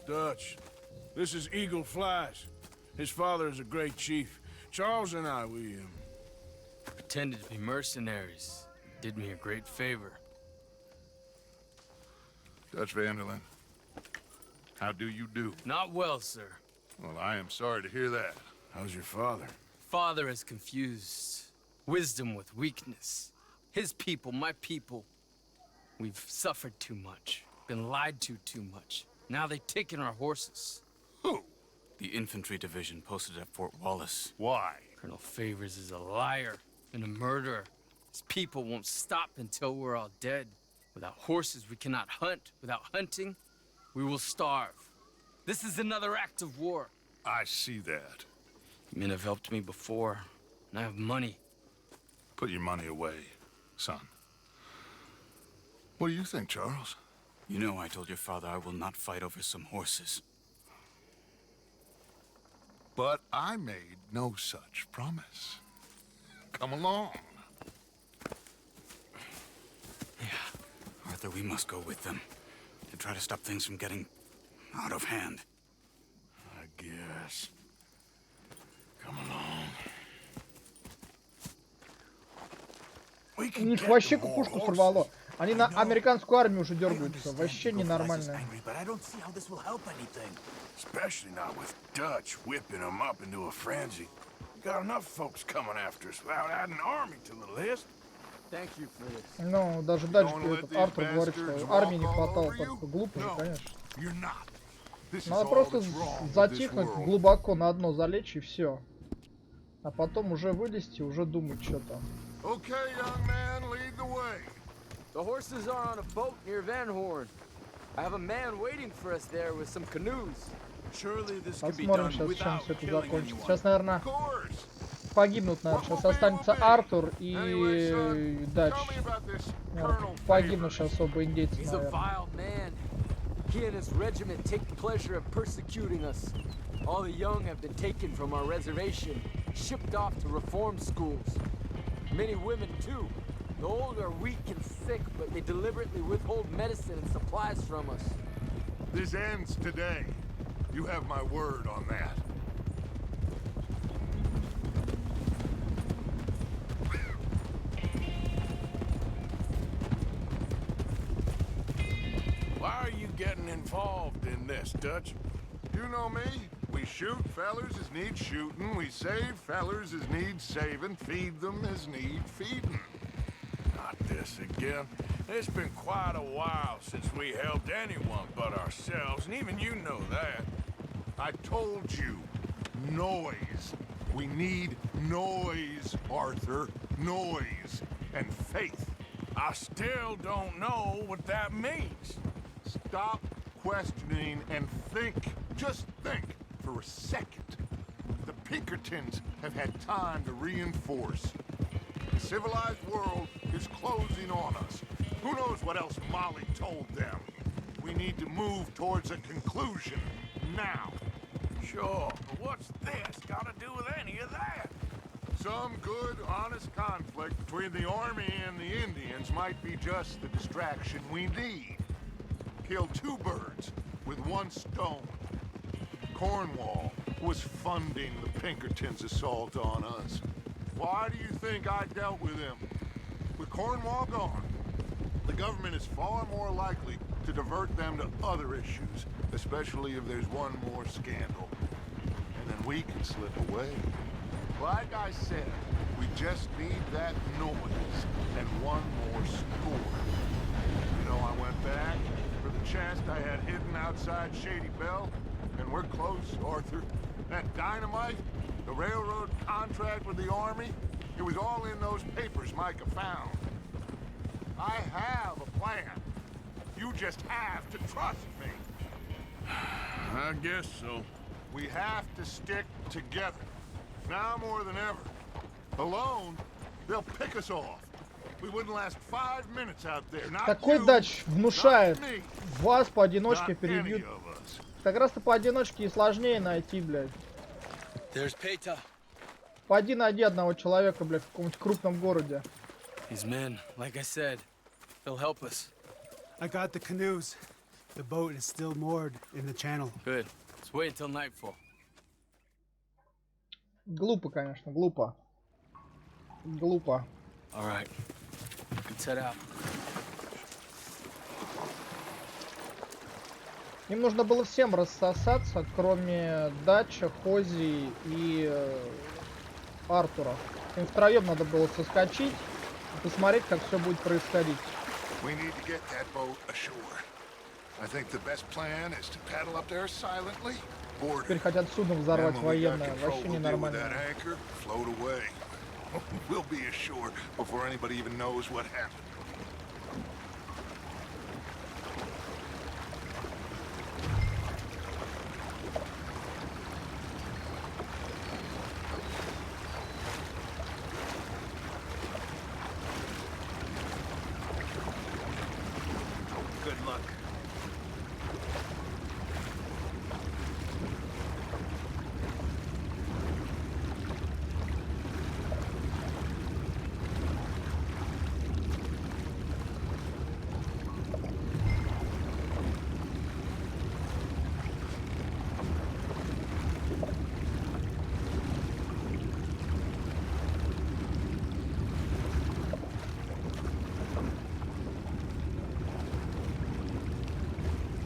Dutch. This is Eagle Flies. His father is a great chief. Charles and I, we Pretended to be mercenaries. Did me a great favor. Dutch Vanderlyn, how do you do? Not well, sir. Well, I am sorry to hear that. How's your father? Father has confused wisdom with weakness. His people, my people. We've suffered too much. Been lied to too much. Now they've taken our horses. Who? The infantry division posted at Fort Wallace. Why? Colonel Favors is a liar and a murderer. His people won't stop until we're all dead. Without horses, we cannot hunt. Without hunting, we will starve. This is another act of war. I see that. Men have helped me before, and I have money. Put your money away, son. What do you think, Charles? You know I told your father I will not fight over some horses. But I made no such promise. Come along. Yeah, Arthur, we must go with them to try to stop things from getting out of hand. I guess. Come along. We У can них get вообще the more кукушку horses. сорвало. Они на американскую армию уже дергаются. Вообще ненормально. But I don't see how this will help anything. Especially not with Dutch whipping them up into a frenzy. We got enough folks coming after us without adding an army to the list. Thank you for this. Ну, даже дальше этот Артур говорит, что армии не хватало. Только глупо же, конечно. Надо просто затихнуть, глубоко на дно залечь и все. А потом уже вылезти, уже думать, что там. Okay, young man, lead the way. The horses are on a boat near Van Horn. I have a man waiting for us there with some canoes. Surely this can be Посмотрим done сейчас, чем without все это killing закончится. anyone. Сейчас, наверное, погибнут, наверное. Сейчас останется Артур и Дач. Погибнут сейчас оба индейца, He's a наверное. vile man. He and his regiment take the pleasure of persecuting us. All the young have been taken from our reservation, shipped off to reform schools. Many women, too. The old are weak and sick, but they deliberately withhold medicine and supplies from us. This ends today. You have my word on that. Why are you getting involved in this, Dutch? You know me. We shoot fellers as need shooting. We save fellers as need saving. Feed them as need feeding. Not this again. It's been quite a while since we helped anyone but ourselves, and even you know that. I told you. Noise. We need noise, Arthur. Noise. And faith. I still don't know what that means. Stop questioning and think. Just think for a second. The Pinkertons have had time to reinforce. The civilized world is closing on us. Who knows what else Molly told them? We need to move towards a conclusion now. Sure, but what's this got to do with any of that? Some good, honest conflict between the army and the Indians might be just the distraction we need. Kill two birds with one stone. Cornwall was funding the Pinkertons' assault on us. Why do you think I dealt with him? With Cornwall gone, the government is far more likely to divert them to other issues, especially if there's one more scandal. And then we can slip away. Like I said, we just need that noise and one more score. You know, I went back for the chest I had hidden outside Shady Belle, and we're close, Arthur. That dynamite, the railroad contract with the army, it was all in those papers Micah found. I have a plan. You just have to trust me. I guess so. We have to stick together. Now more than ever. Alone, they'll pick us off. We wouldn't last 5 minutes out there. Not Такой you, дач внушает. not me, Вас поодиночке not any перебьют. of us. Как раз-то поодиночке и сложнее найти, блядь. There's Peta. Поди найди одного человека, блядь, в каком-нибудь крупном городе. His men, like I said, they'll help us. I got the canoes. The boat is still moored in the channel. Good. Let's wait until nightfall. Глупо, конечно, глупо. Глупо. All right. Let's head out. Им нужно было всем рассосаться, кроме Дача, Хози и Артура. Им втроем надо было соскочить и посмотреть, как все будет происходить. We need to get that boat ashore. I think the best plan is to paddle up there silently. Теперь хотят судом взорвать военное. Вообще ненормально. We'll be ashore before anybody even knows what happened. Good luck.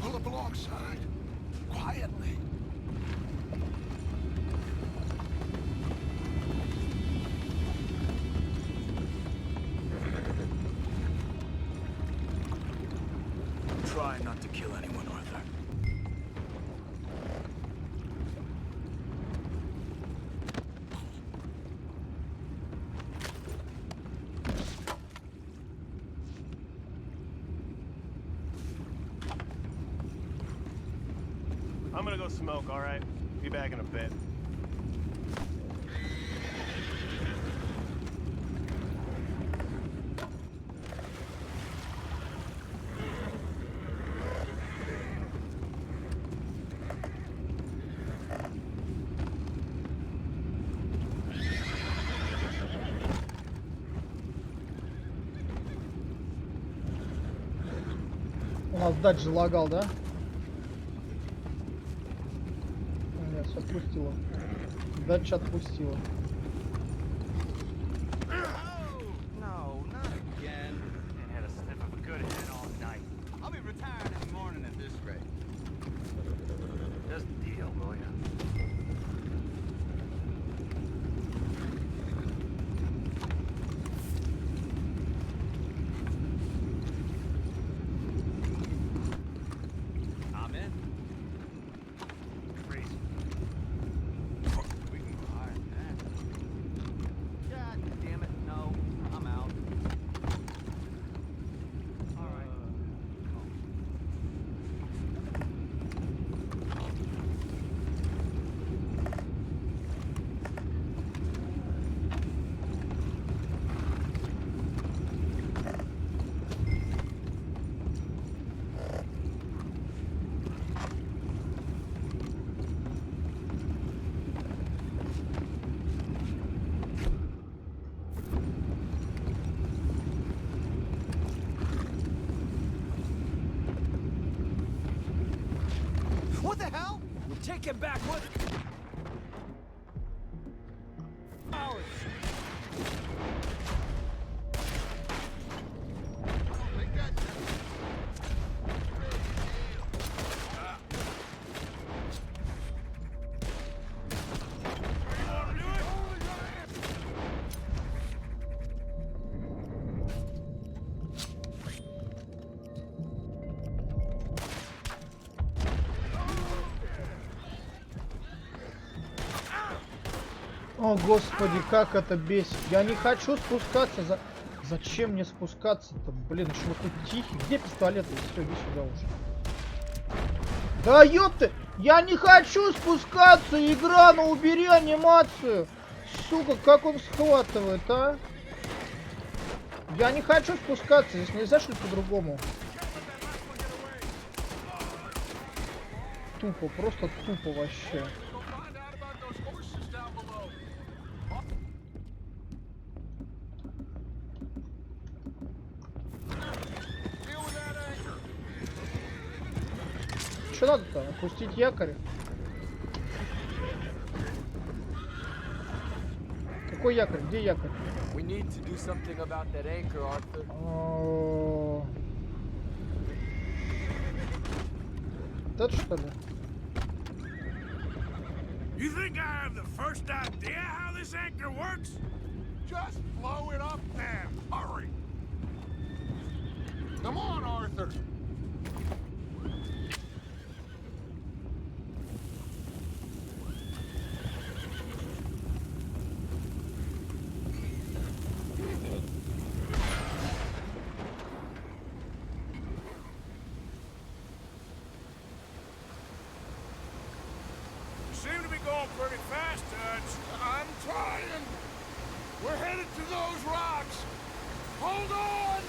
Pull up alongside. Quietly. Try not to kill anyone, Arthur. I'm gonna go smoke, all right? Be back in a bit. У нас Дач залагал, да? Нет, все отпустила. Дач отпустила. No, not again. And had a sniff of a good head all night. I'll be retired in the morning at this rate. Just deal, will ya? I'm in. Crazy. We can go higher than that. Take him back, what? О, господи, как это бесит. Я не хочу спускаться. Зачем мне спускаться-то? Блин, еще вот тут тихий. Где пистолет? Все, иди сюда уже. Да ёпты! Я не хочу спускаться! Игра, ну убери анимацию! Сука, как он схватывает, а? Я не хочу спускаться. Здесь нельзя что-то по-другому. Тупо, просто тупо вообще. Что надо-то? Опустить якорь? Какой якорь? Где якорь? We need to do something about that anchor, Arthur. Это что ли? You think I have the first idea how this anchor works? Just blow it up then. Hurry. Come on, Arthur. Seem to be going pretty fast, Dutch. I'm trying. We're headed to those rocks. Hold on.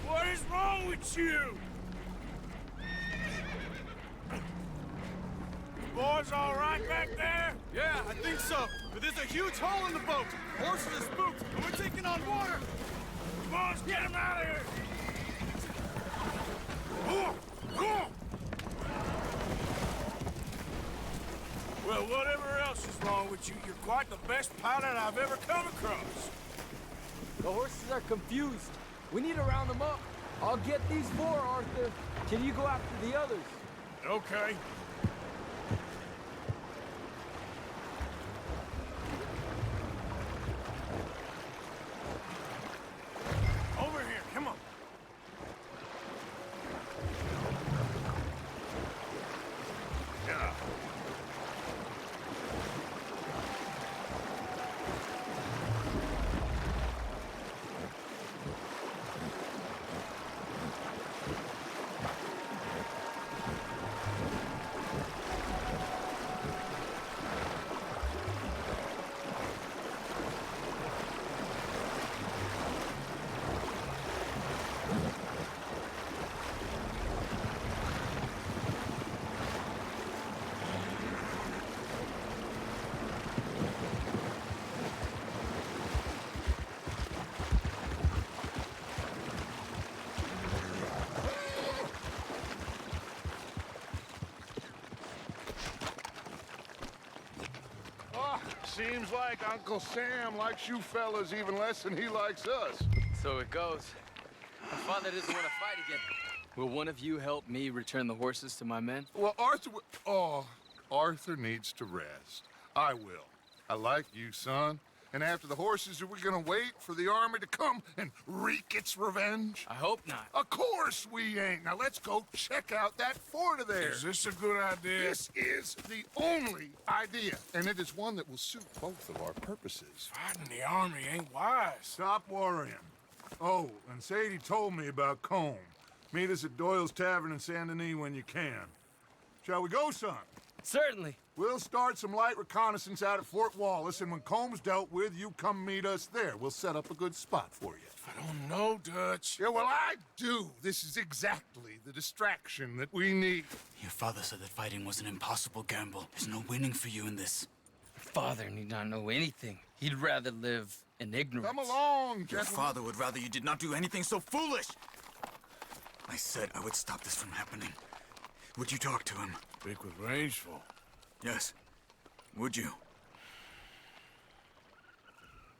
What is wrong with you? You boys all right back there? Yeah, I think so. But there's a huge hole in the boat. Horses are spooked, and we're taking on water. Boys, get him out of here! Well, whatever else is wrong with you, you're quite the best pilot I've ever come across. The horses are confused. We need to round them up. I'll get these four, Arthur. Can you go after the others? Okay. Over here, come on. Yeah. Seems like Uncle Sam likes you fellas even less than he likes us. So it goes. My father doesn't want to fight again. Will one of you help me return the horses to my men? Well, Arthur needs to rest. I will. I like you, son. And after the horses, are we gonna wait for the army to come and wreak its revenge? I hope not. Of course we ain't. Now let's go check out that fort of theirs. Is this a good idea? This is the only idea, and it is one that will suit both of our purposes. Fighting the army ain't wise. Stop worrying. Oh, and Sadie told me about Combe. Meet us at Doyle's Tavern in Saint Denis when you can. Shall we go, son? Certainly. We'll start some light reconnaissance out at Fort Wallace, and when Combs dealt with, you come meet us there. We'll set up a good spot for you. I don't know, Dutch. Yeah, well, I do. This is exactly the distraction that we need. Your father said that fighting was an impossible gamble. There's no winning for you in this. Father need not know anything. He'd rather live in ignorance. Come along, Your gentlemen. father would rather you did not do anything so foolish. I said I would stop this from happening. Would you talk to him? Speak with Rangeful. Yes. Would you?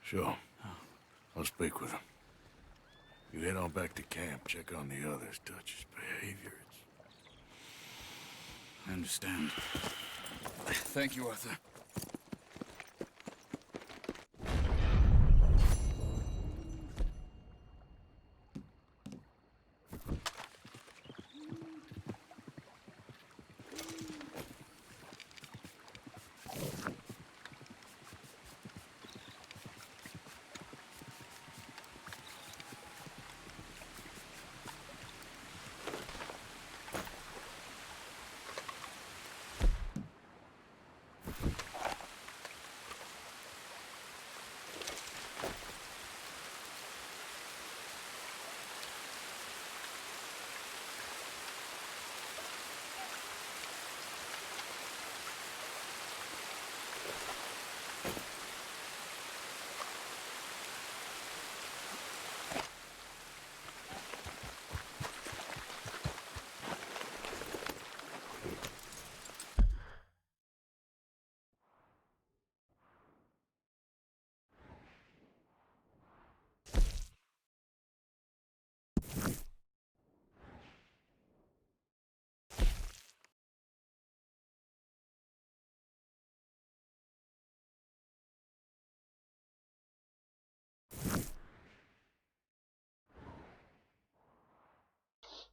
Sure. I'll speak with him. You head on back to camp, check on the others, Dutch's behavior. I understand. Thank you, Arthur.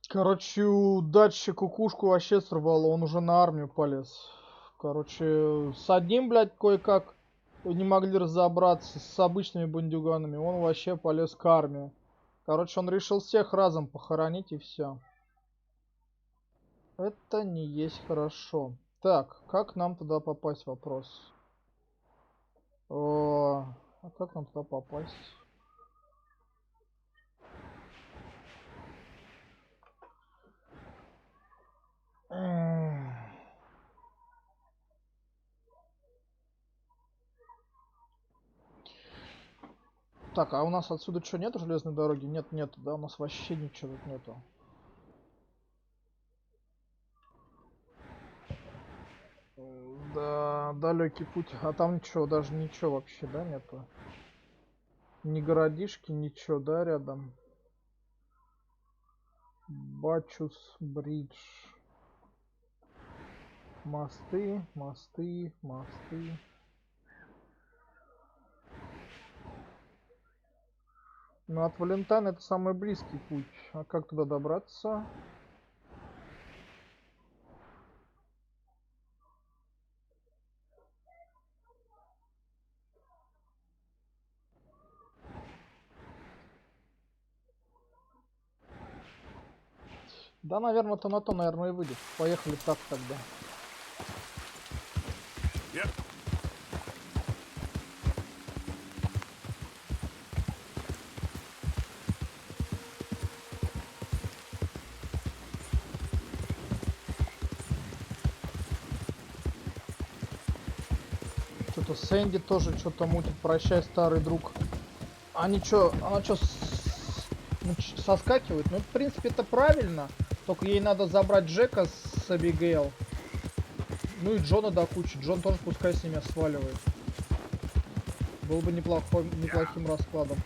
Короче, у Датчи кукушку вообще сорвало, он уже на армию полез. Короче, с одним, блядь, кое-как не могли разобраться, с обычными бандюганами, он вообще полез к армии. Короче, он решил всех разом похоронить и все. Это не есть хорошо. Так, как нам туда попасть, вопрос. А как нам туда попасть? Так, а у нас отсюда что, нету железной дороги? Нет, нету, да? У нас вообще ничего тут нету. Да, далекий путь. А там ничего, даже ничего вообще, да, нету? Ни городишки, ничего, да, рядом? Бачус Бридж. Мосты, мосты, мосты. Ну, от Валентайна это самый близкий путь. А как туда добраться? Да, наверное, то на то, наверное, и выйдет. Поехали так тогда. Yep. Что-то Сэнди тоже что-то мутит. Прощай, старый друг. Они что, она что, соскакивает? Ну, в принципе, это правильно. Только ей надо забрать Джека с Абигейл. Ну и Джона до кучи. Джон тоже пускай с ними сваливает. Был бы неплохим раскладом.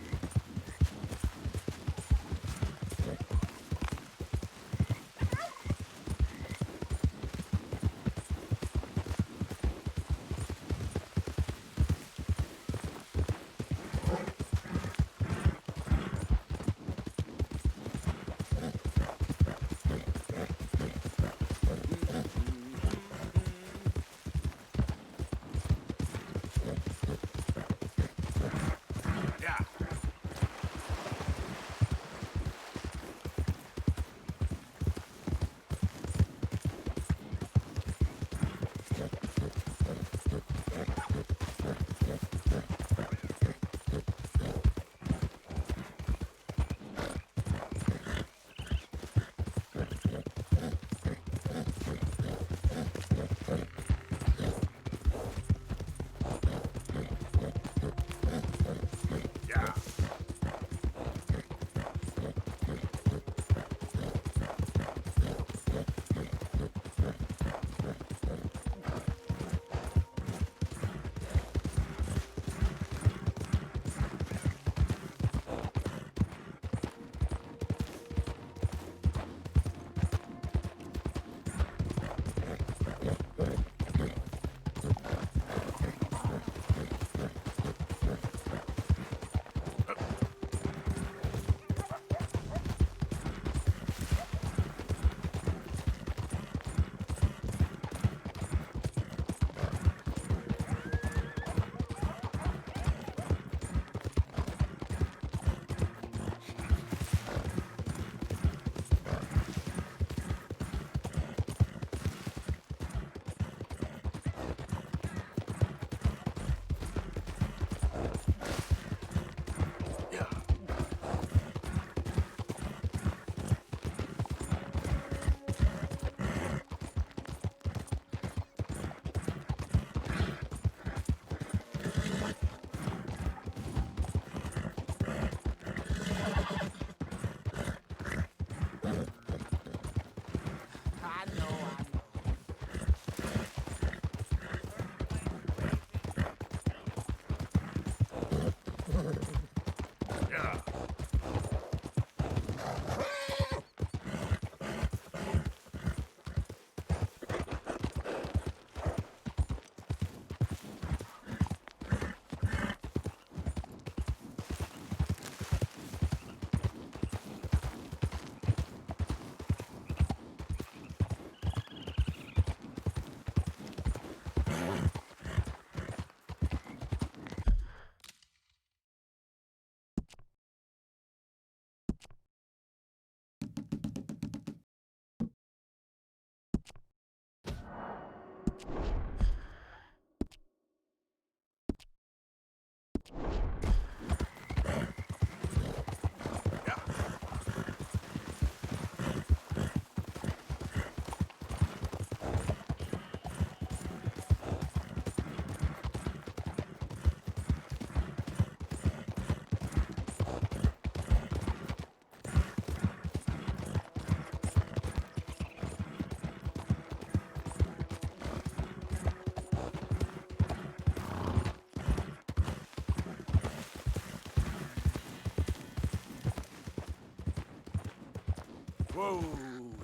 Whoa,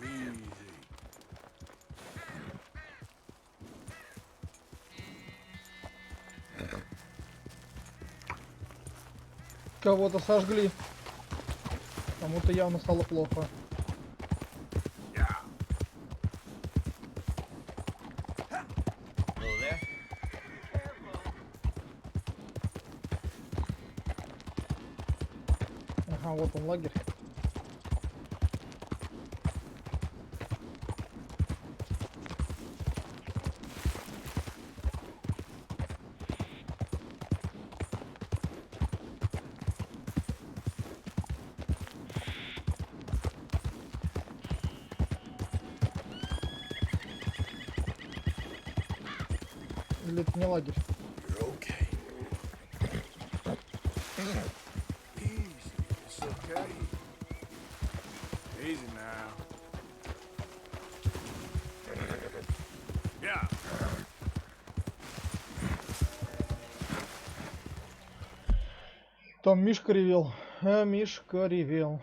easy. Кого-то сожгли. Кому-то явно стало плохо. Ага, вот он лагерь. Или это не лагерь? Okay. Easy, it's okay. Easy now. Yeah. Там Мишка ревел. Мишка ревел.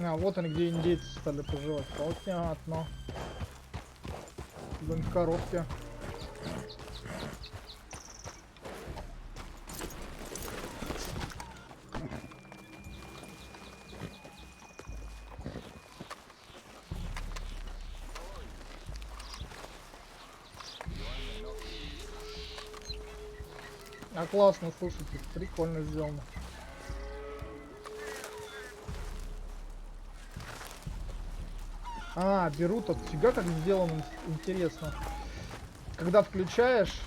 А, вот они, где индейцы стали проживать. Понятно. Дом в коробке. А классно, слушайте, прикольно сделано. А, берут от фига как сделано, интересно. Когда включаешь,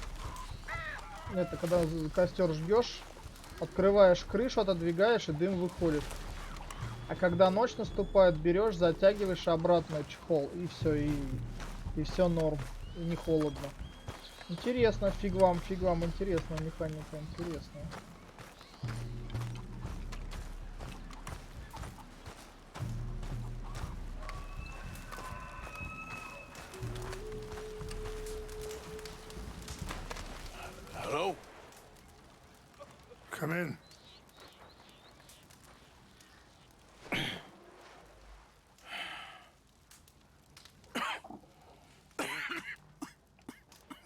это когда костер жгешь, открываешь крышу, отодвигаешь, и дым выходит. А когда ночь наступает, берешь, затягиваешь обратно чехол, и все, и все норм, и не холодно. Интересно, фиг вам, интересная механика, интересная. Hello? Come in.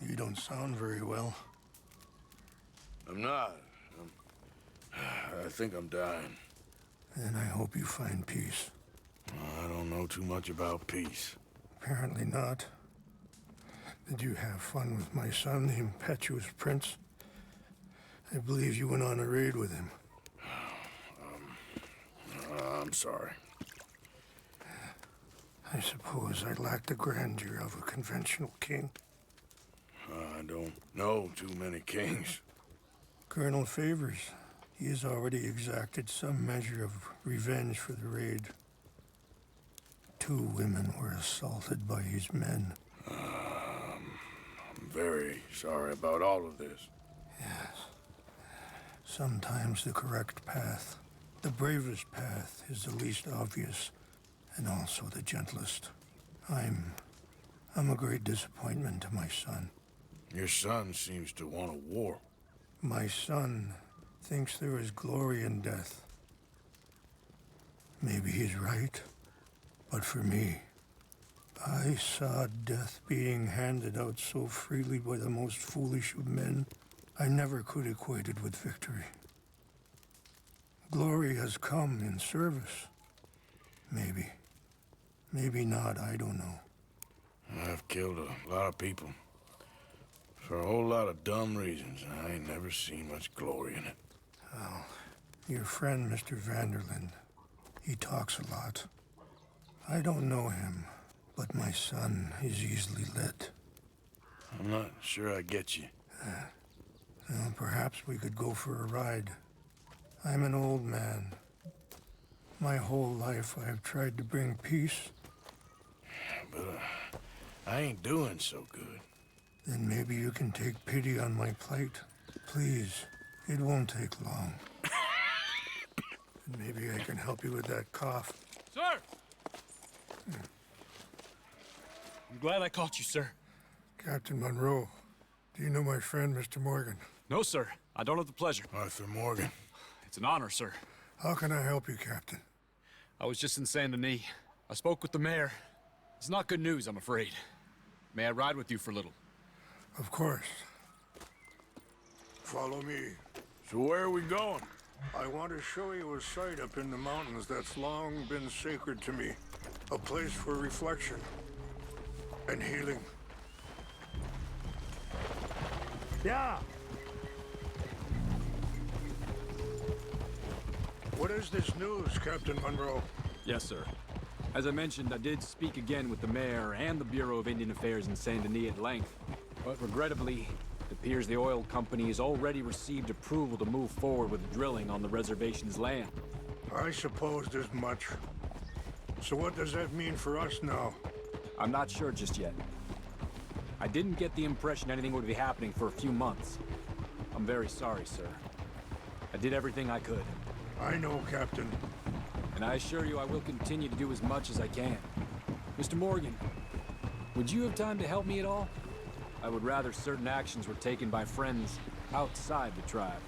You don't sound very well. I'm not. I think I'm dying. Then I hope you find peace. I don't know too much about peace. Apparently not. Did you have fun with my son, the impetuous prince? I believe you went on a raid with him. I'm sorry. I suppose I lack the grandeur of a conventional king. I don't know too many kings. Colonel Favors, he has already exacted some measure of revenge for the raid. 2 women were assaulted by his men. I'm very sorry about all of this. Yes. Sometimes the correct path, the bravest path, is the least obvious, and also the gentlest. I'm a great disappointment to my son. Your son seems to want a war. My son thinks there is glory in death. Maybe he's right, but for me, I saw death being handed out so freely by the most foolish of men, I never could equate it with victory. Glory has come in service. Maybe. Maybe not, I don't know. I've killed a lot of people. For a whole lot of dumb reasons, and I ain't never seen much glory in it. Well, your friend, Mr. Vanderlyn, he talks a lot. I don't know him, but my son is easily led. I'm not sure I get you. Well, perhaps we could go for a ride. I'm an old man. My whole life I have tried to bring peace. But I ain't doing so good. Then maybe you can take pity on my plight. Please, it won't take long. And maybe I can help you with that cough. Sir! I'm glad I caught you, sir. Captain Monroe, do you know my friend, Mr. Morgan? No, sir. I don't have the pleasure. Arthur Morgan. It's an honor, sir. How can I help you, Captain? I was just in Saint Denis. I spoke with the mayor. It's not good news, I'm afraid. May I ride with you for a little? Of course. Follow me. So where are we going? I want to show you a site up in the mountains that's long been sacred to me. A place for reflection and healing. Yeah. What is this news, Captain Monroe? Yes, sir. As I mentioned, I did speak again with the mayor and the Bureau of Indian Affairs in Saint Denis at length. But regrettably, it appears the oil company has already received approval to move forward with drilling on the reservation's land. I supposed as much. So what does that mean for us now? I'm not sure just yet. I didn't get the impression anything would be happening for a few months. I'm very sorry, sir. I did everything I could. I know, Captain. And I assure you I will continue to do as much as I can. Mr. Morgan, would you have time to help me at all? I would rather certain actions were taken by friends outside the tribe.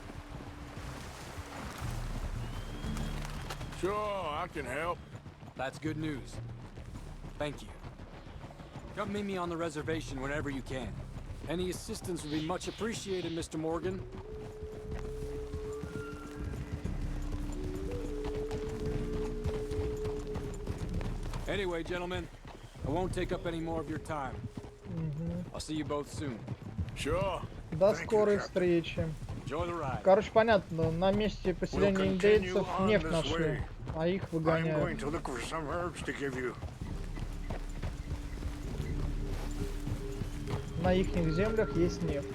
Sure, I can help. That's good news. Thank you. Come meet me on the reservation whenever you can. Any assistance would be much appreciated, Mr. Morgan. Anyway, gentlemen, I won't take up any more of your time. I'll see you both soon. Sure. До скорой встречи. Enjoy the ride. Короче, понятно, на месте поселения индейцев нефть нашли, а их I'm выгоняют. going to look for some herbs to give you. На ихних землях есть нефть.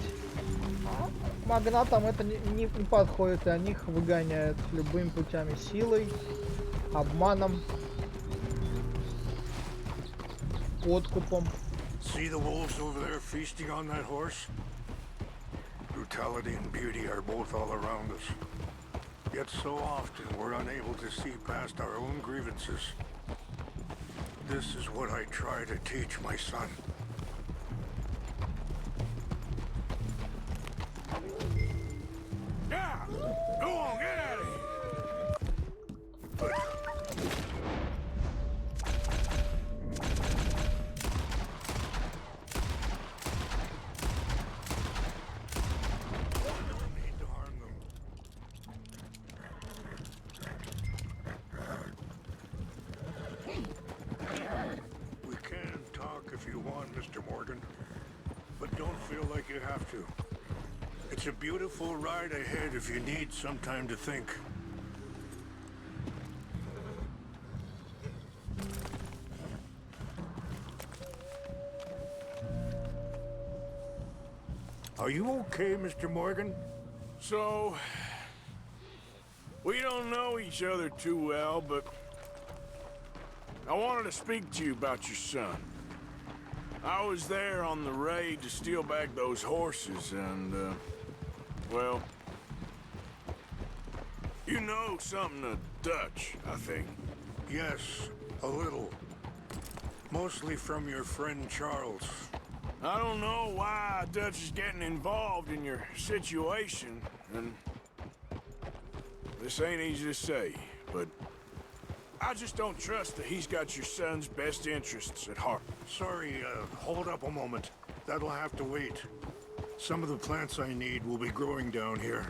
Магнатам это не подходит, и они их выгоняют любыми путями, силой, обманом, подкупом. See the wolves over there feasting on that horse? Brutality and beauty are both all around us. Yet so often we're unable to see past our own grievances. This is what I try to teach my son. Yeah! Go on, get out of here! We can talk if you want, Mr. Morgan, but don't feel like you have to. It's a beautiful ride ahead if you need some time to think. Are you okay, Mr. Morgan? So, we don't know each other too well, but I wanted to speak to you about your son. I was there on the raid to steal back those horses, and, well, you know something of Dutch, I think. Yes, a little. Mostly from your friend Charles. I don't know why Dutch is getting involved in your situation, and this ain't easy to say, but I just don't trust that he's got your son's best interests at heart. Sorry, hold up a moment. That'll have to wait. Some of the plants I need will be growing down here.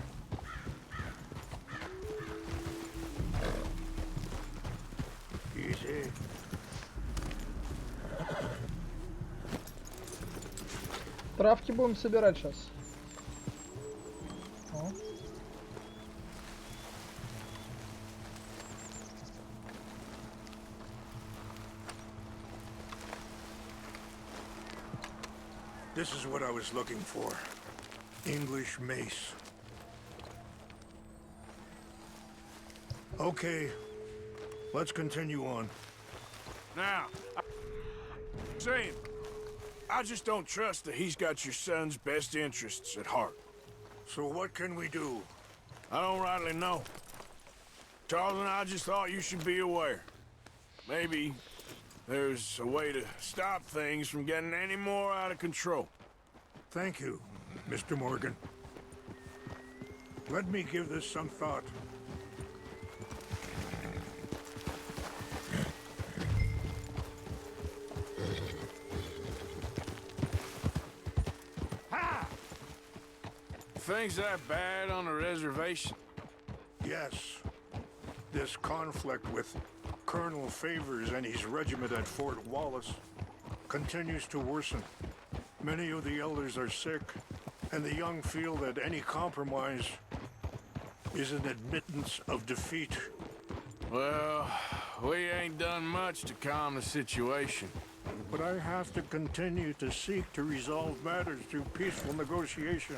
Easy. Травки будем собирать сейчас. О. This is what I was looking for. English mace. Okay, let's continue on. Now, saying, I just don't trust that he's got your son's best interests at heart. So what can we do? I don't rightly know. Charles and I just thought you should be aware. Maybe there's a way to stop things from getting any more out of control. Thank you, Mr. Morgan. Let me give this some thought. Ha! Things that bad on the reservation? Yes. This conflict with Colonel Favors and his regiment at Fort Wallace continues to worsen. Many of the elders are sick, and the young feel that any compromise is an admittance of defeat. Well, we ain't done much to calm the situation. But I have to continue to seek to resolve matters through peaceful negotiation.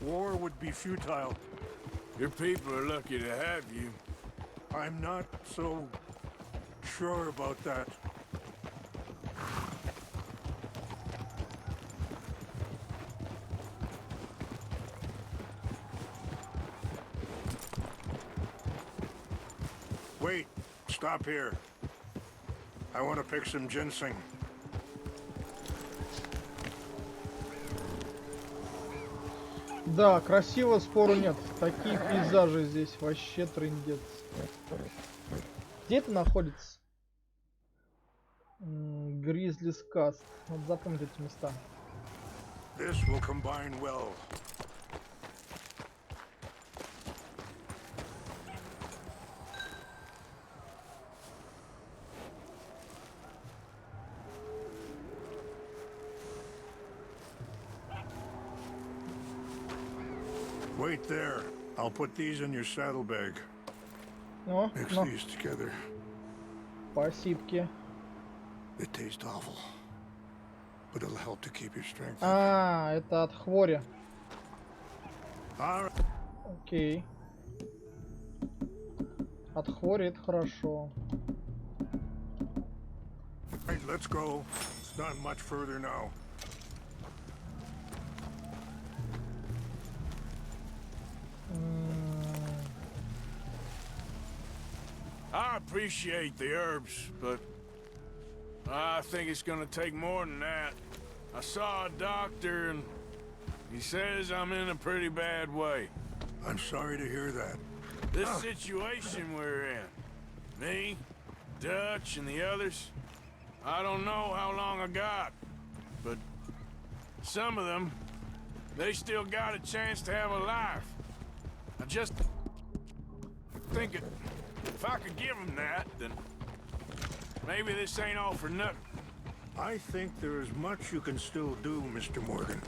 War would be futile. Your people are lucky to have you. I'm not so sure about that. Wait, stop here. I want to pick some ginseng. Да, красиво, спору нет. Такие пейзажи здесь вообще трындец. Где это находится? Гризли Скаст. Вот запомните эти места. This will combine well. Wait there. I'll put these in your saddlebag. О, Mix ну, these together. спасибки. They taste awful, but it'll help to keep your strength. А, это от хвори. All right. Окей. От хвори это хорошо. Right, let's go. It's not much further now. I appreciate the herbs, but I think it's gonna take more than that. I saw a doctor and he says I'm in a pretty bad way. I'm sorry to hear that. This situation we're in, me, Dutch, and the others, I don't know how long I got, but some of them, they still got a chance to have a life. I just think if I could give them that, then maybe this ain't all for nothing. I think there is much you can still do, Mr. Morgan.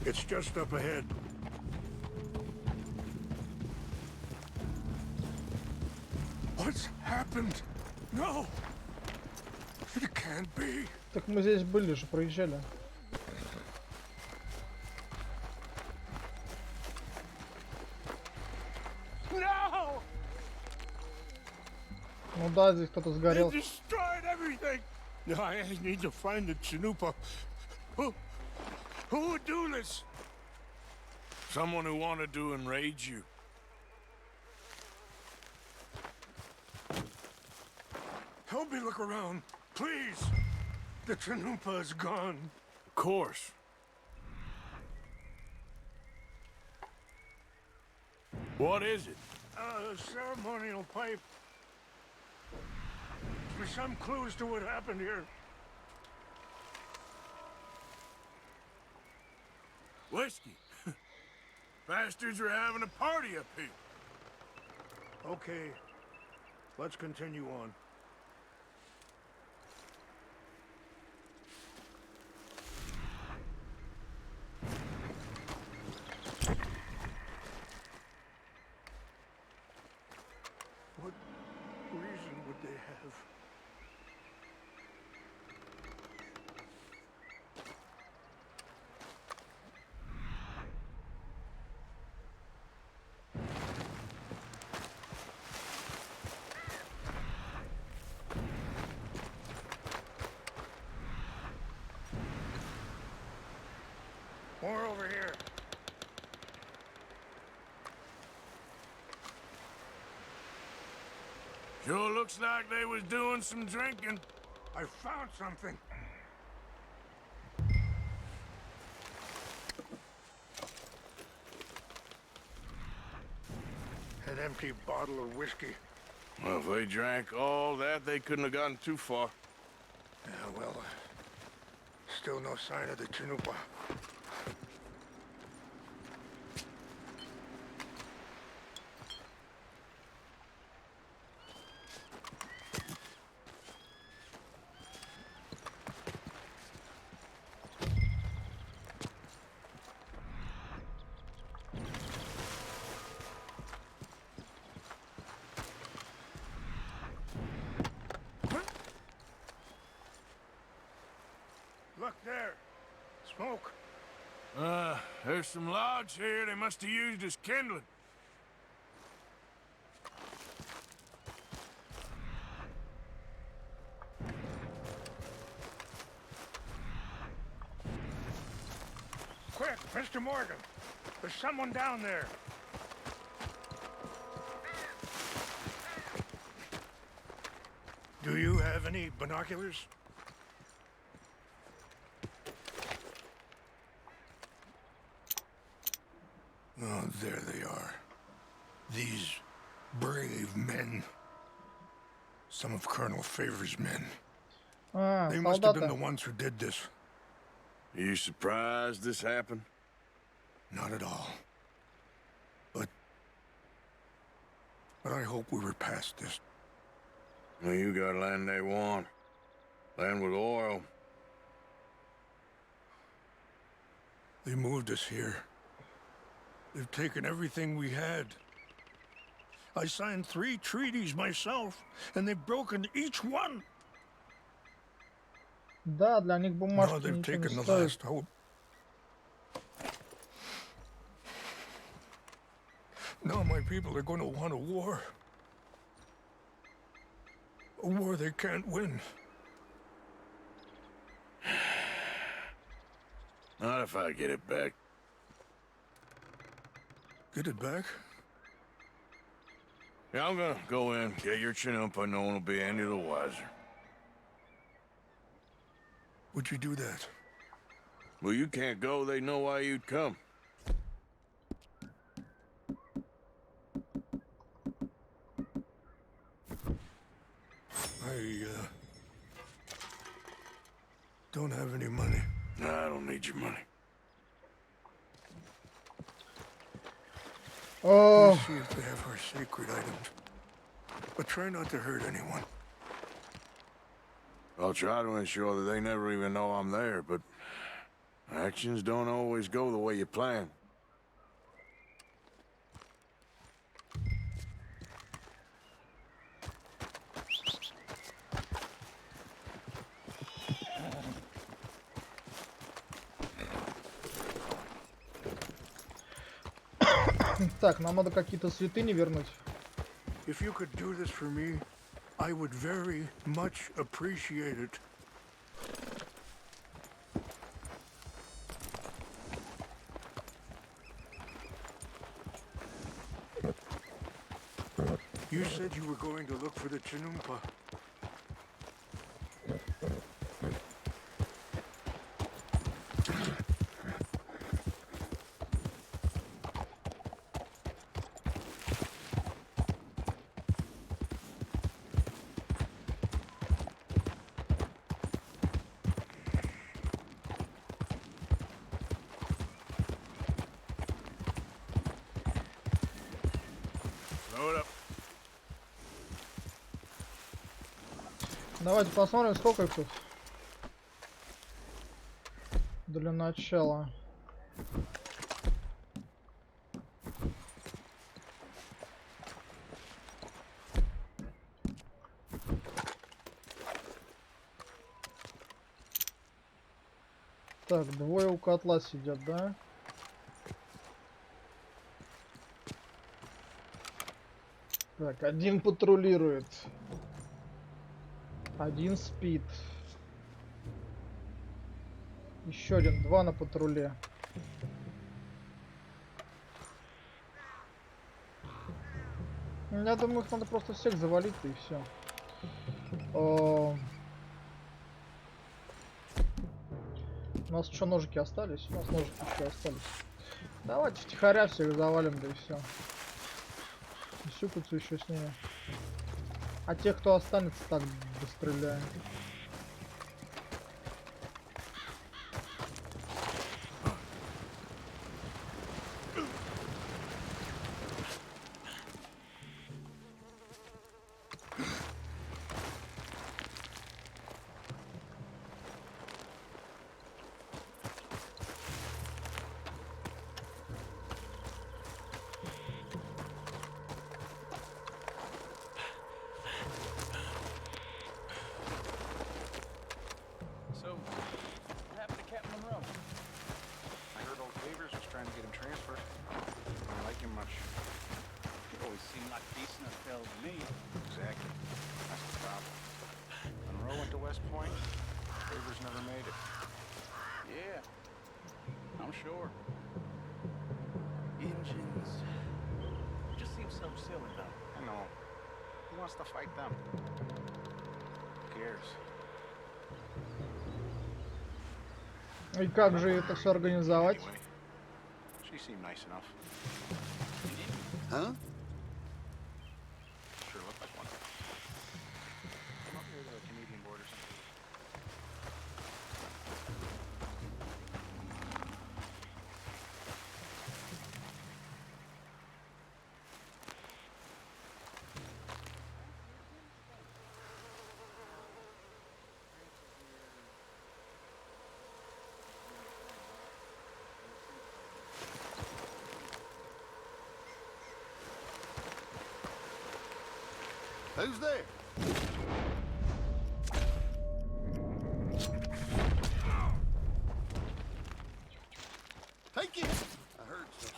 It's just up ahead. What's happened? No! It can't be. Так мы здесь были же, проезжали. No! Ну да, здесь кто-то сгорел. They destroyed everything. No, I need to find the Chanupa. Who would do this? Someone who wanted to enrage you. Help me look around, please. The Chanupa is gone. Of course. What is it? A ceremonial pipe. For some clues to what happened here. Whiskey. Bastards are having a party up here. Okay, let's continue on. What reason would they have? More over here. Sure looks like they was doing some drinking. I found something. An empty bottle of whiskey. Well, if they drank all that, they couldn't have gotten too far. Yeah, well, still no sign of the Chanupa. Look there. Smoke. There's some logs here they must have used as kindling. Quick, Mr. Morgan. There's someone down there. Do you have any binoculars? Oh, there they are. These brave men. Some of Colonel Favor's men. They must have been the ones who did this. Are you surprised this happened? Not at all. But I hope we were past this. Well, you got land they want. Land with oil. They moved us here. They've taken everything we had. I signed 3 treaties myself, and they've broken each one. Да, для них бумажки Now they've ничего не taken the стоят. last hope. Now my people are going to want a war. A war they can't win. Not if I get it back. Get it back? Yeah, I'm gonna go in, get your Chanupa, no one will be any the wiser. Would you do that? Well, you can't go, they know why you'd come. I don't have any money. No, I don't need your money. Oh. Let's see if they have our sacred items. But try not to hurt anyone. I'll try to ensure that they never even know I'm there, but Actions don't always go the way you plan. Так, нам надо какие-то святыни вернуть. If you could do this for me, I would very much appreciate it. You said you were going to look for the Chinumpa. Load up. Давайте посмотрим, сколько их тут. Для начала. Так, двое у котла сидят, да? Так, один патрулирует. Один спит. Еще один, два на патруле. Я думаю, их надо просто всех завалить, и все. У нас что, ножики остались? У нас ножики еще остались. Давайте втихаря всех завалим, да и все. И сюкаться еще с ними. А тех, кто останется, так достреляем. Sure. Engines. Just seems so silly, though. I know. Who wants to fight them? Who cares? И как же это все организовать? She seemed nice enough. Huh? Sure looked like one. Come up here to the Canadian border. Who's there? Take it. I heard so.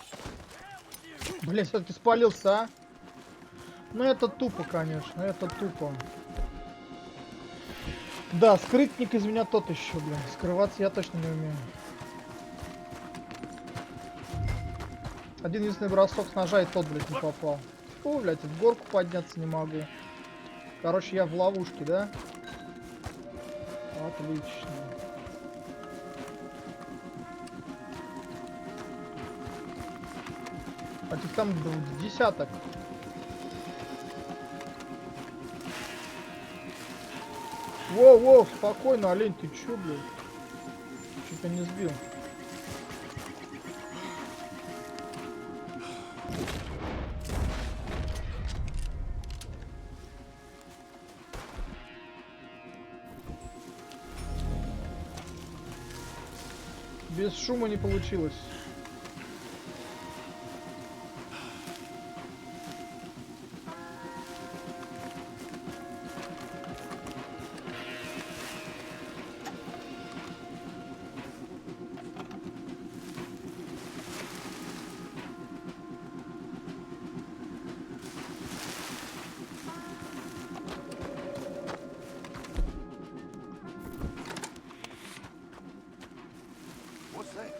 Блин, все-таки спалился, а? Ну это тупо, конечно, это тупо. Да, скрытник из меня тот еще, блин. Скрываться я точно не умею. Один единственный бросок с ножа и тот, блядь, не попал. Фу, блядь, в горку подняться не могу. Короче, я в ловушке, да? Отлично. А их там десяток. Воу, спокойно, олень, ты чё, блядь? Чуть-то не сбил. Без шума не получилось. What's that?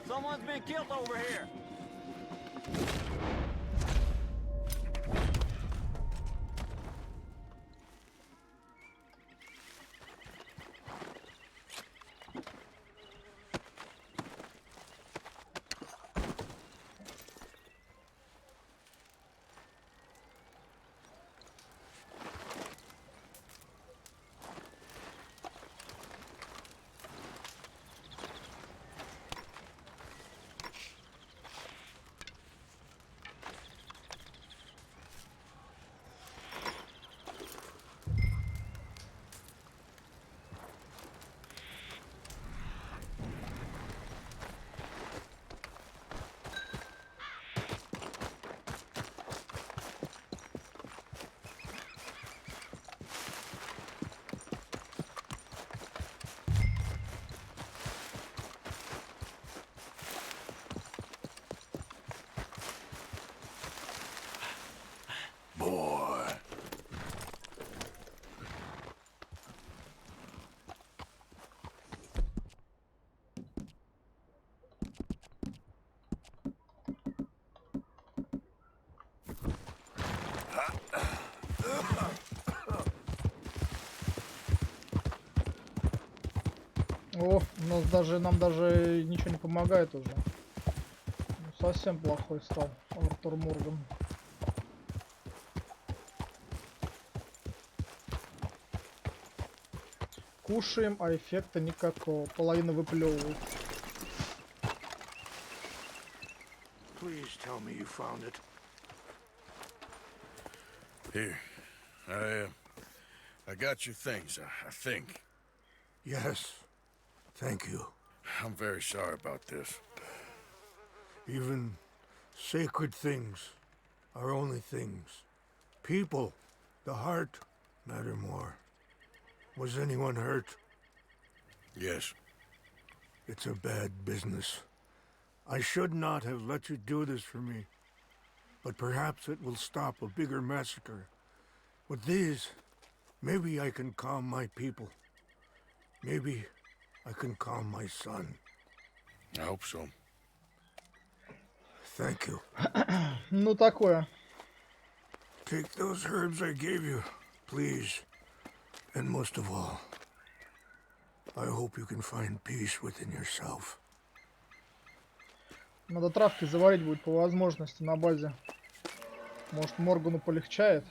Someone's been killed over here. О, нам даже ничего не помогает уже. Ну, совсем плохой стал Артур Морган. Кушаем, а эффекта никакого. Половина выплевывает. Please tell me you found it. Here, I got your things, I think. Yes, thank you. I'm very sorry about this. Even sacred things are only things. People, the heart, matter more. Was anyone hurt? Yes. It's a bad business. I should not have let you do this for me. But perhaps it will stop a bigger massacre. With these, maybe I can calm my people. Maybe I can calm my son. I hope so. Thank you. Ну, такое. Take those herbs I gave you, please. And most of all, I hope you can find peace within yourself. Надо травки заварить будет по возможности на базе. Может, Моргану полегчает.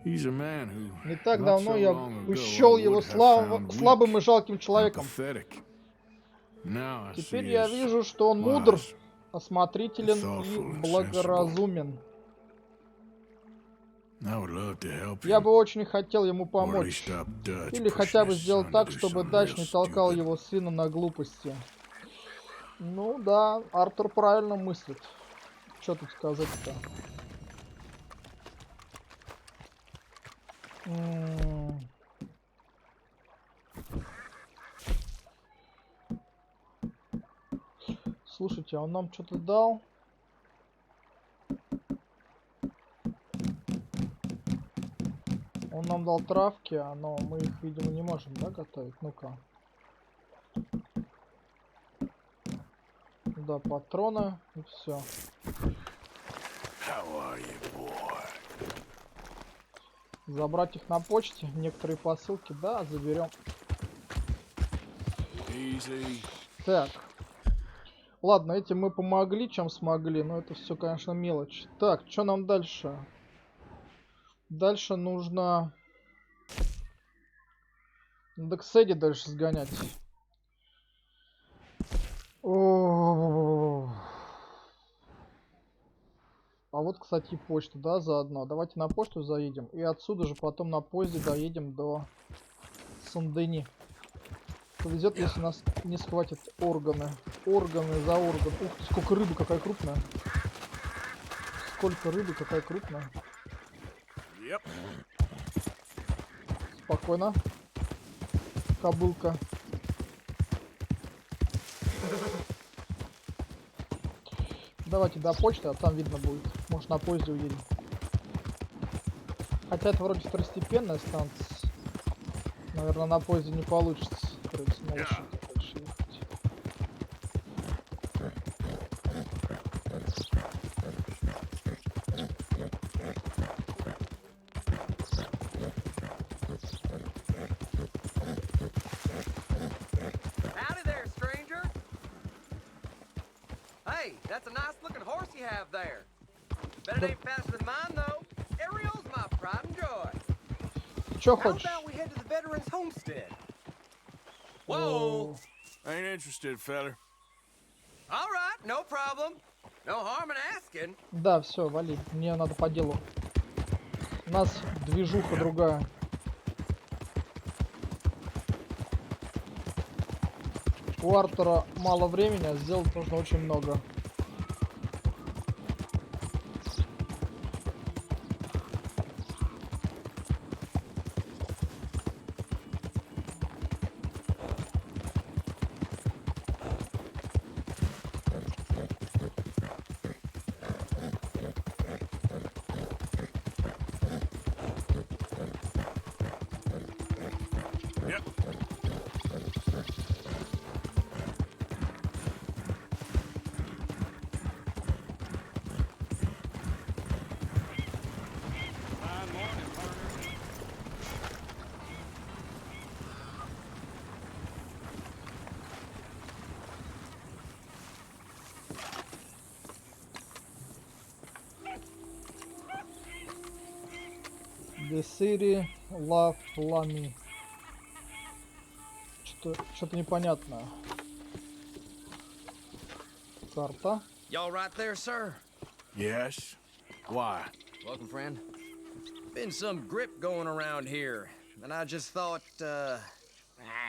Не так давно я счел его слабым и жалким человеком. Теперь я вижу, что он мудр, осмотрителен и благоразумен. Я бы очень хотел ему помочь. Или хотя бы сделать так, чтобы Дач не толкал его сына на глупости. Ну да, Артур правильно мыслит. Что тут сказать-то? Слушайте, а он нам что-то дал? Он нам дал травки, но мы их, видимо, не можем, да, готовить? Ну-ка. Да, патроны и все. Забрать их на почте, некоторые посылки, да, заберем. Так. Ладно, этим мы помогли, чем смогли, но это все, конечно, мелочь. Так, что нам дальше? Дальше нужно... Надо к Сэдди дальше сгонять. А вот, кстати, почта, да, заодно. Давайте на почту заедем. И отсюда же потом на поезде доедем до Сен-Дени. Повезет, если нас не схватят органы. Органы за орган. Ух ты, сколько рыбы, какая крупная. Сколько рыбы, какая крупная. Спокойно. Кобылка. Давайте до почты, а там видно будет. Может, на поезде уедем. Хотя это вроде второстепенная станция. Наверное, на поезде не получится. That's a nice looking horse you have there. Bet it ain't faster than mine though. Ariel's my pride and joy. Чё How хочешь? about we head to the veterans' homestead? Whoa! I ain't interested, fella. All right, no problem. No harm in asking. Да, все, вали. Мне надо по делу. У нас движуха другая. У Артура мало времени, а сделать нужно очень много. The City, Love, Lamy. Что-то непонятное. Карта. Y'all right there, sir? Yes. Why? Welcome, friend. Been some grip going around here, and I just thought,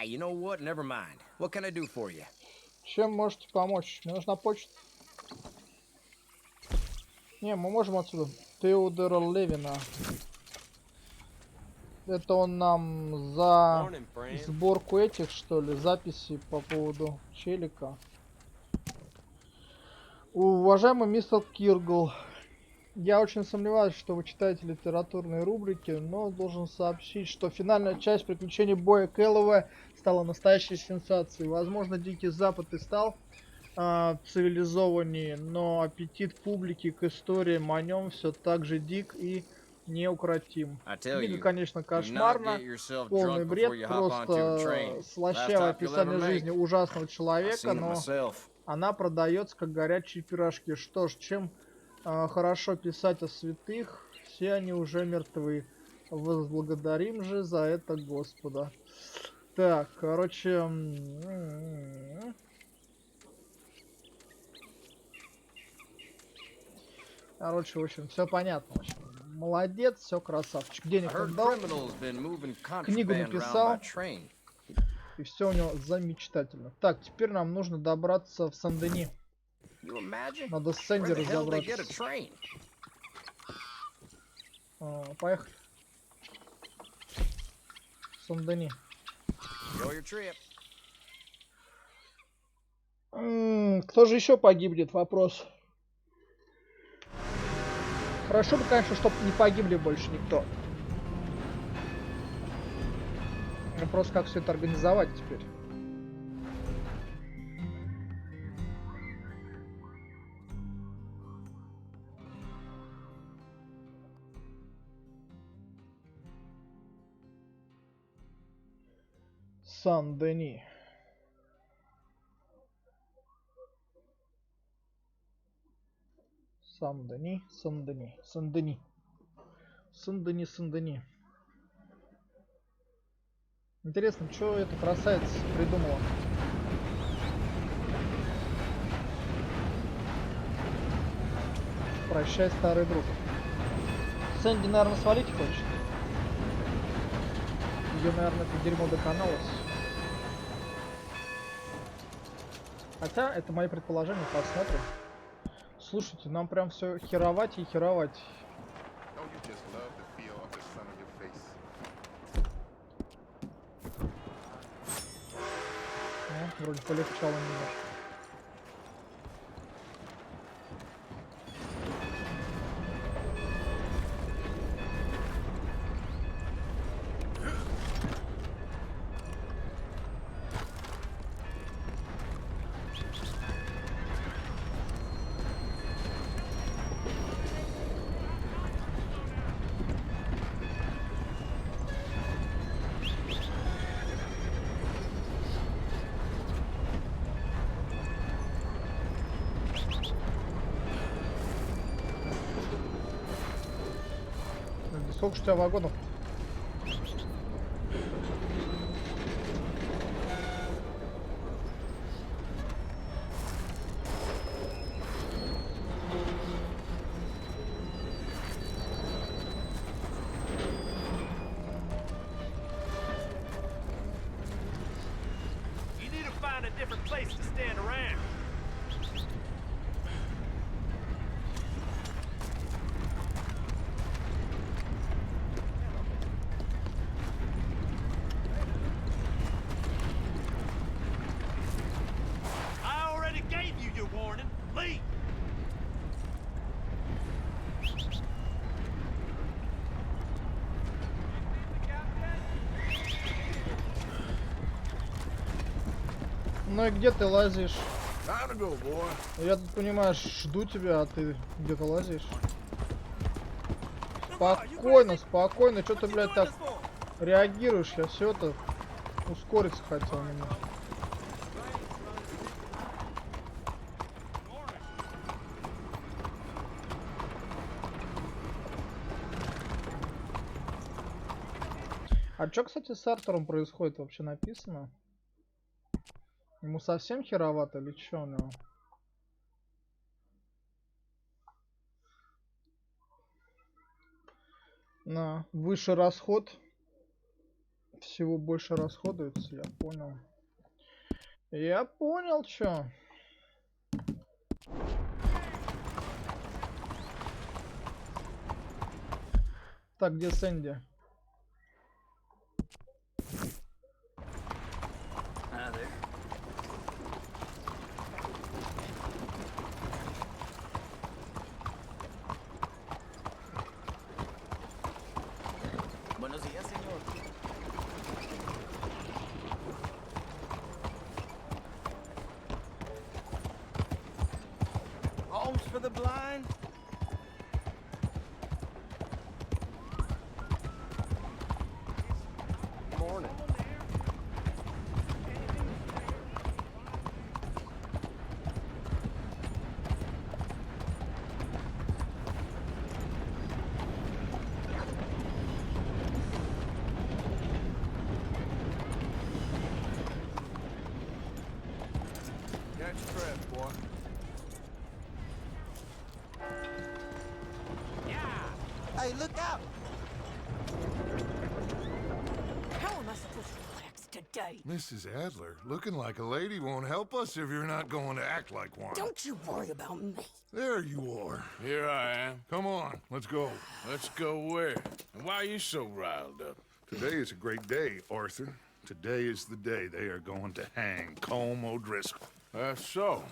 you know what? Never mind. What can I do for you? Чем можете помочь? Мне нужна почта. Не, мы можем отсюда. Теодора Левина. Это он нам за сборку этих, что ли, записей по поводу челика. Уважаемый мистер Киргл, я очень сомневаюсь, что вы читаете литературные рубрики, но должен сообщить, что финальная часть приключений Боя Кэллоуэя стала настоящей сенсацией. Возможно, Дикий Запад и стал цивилизованнее, но аппетит публики к историям о нем все так же дик и неукротим. Книга, конечно, кошмарна, полный бред, просто слащавое описание жизни ужасного человека, но она продается как горячие пирожки. Что ж, чем хорошо писать о святых, все они уже мертвы. Возблагодарим же за это Господа. Так, короче... Короче, в общем, все понятно. В общем, молодец, все красавчик. Денег он дал, книгу написал, и все у него замечательно. Так, теперь нам нужно добраться в Сен-Дени. Надо с Сэнди разобраться. Поехали. Сен-Дени. Кто же еще погибнет? Вопрос. Хорошо бы, конечно, чтобы не погибли больше никто. Просто как все это организовать теперь. Сан-Дени. Сан-Дени, Сан-Дени, Сан-Дени. Сан-Дени, Сан-Дени. Интересно, что эта красавица придумала? Прощай, старый друг. Сэнди, наверное, свалить хочет. Ее, наверное, это дерьмо доконалось. Хотя, это мои предположения, посмотрим. Слушайте, нам прям все херовать и херовать. Вроде полегчало немножко. Сколько ж у тебя вагонов? You need to find a different place to stand around. Ну и где ты лазишь? Я тут, понимаешь, жду тебя, а ты где-то лазишь. Спокойно, спокойно. Что ты, блядь, так реагируешь? Я все это ускориться хотел немного. А чё, кстати, с Артуром происходит, вообще написано? Ему совсем херовато или чё у него? На выше расход. Всего больше расходуется, я понял. Я понял, чё. Так, где Сэнди? Buenos días, señor. Homes for the blind? Morning. Catch your breath, boy. Hey, look out! How am I supposed to relax today? Mrs. Adler, looking like a lady won't help us if you're not going to act like one. Don't you worry about me. There you are. Here I am. Come on, let's go. Let's go where? And why are you so riled up? Today is a great day, Arthur. Today is the day they are going to hang Colm O'Driscoll. That's so.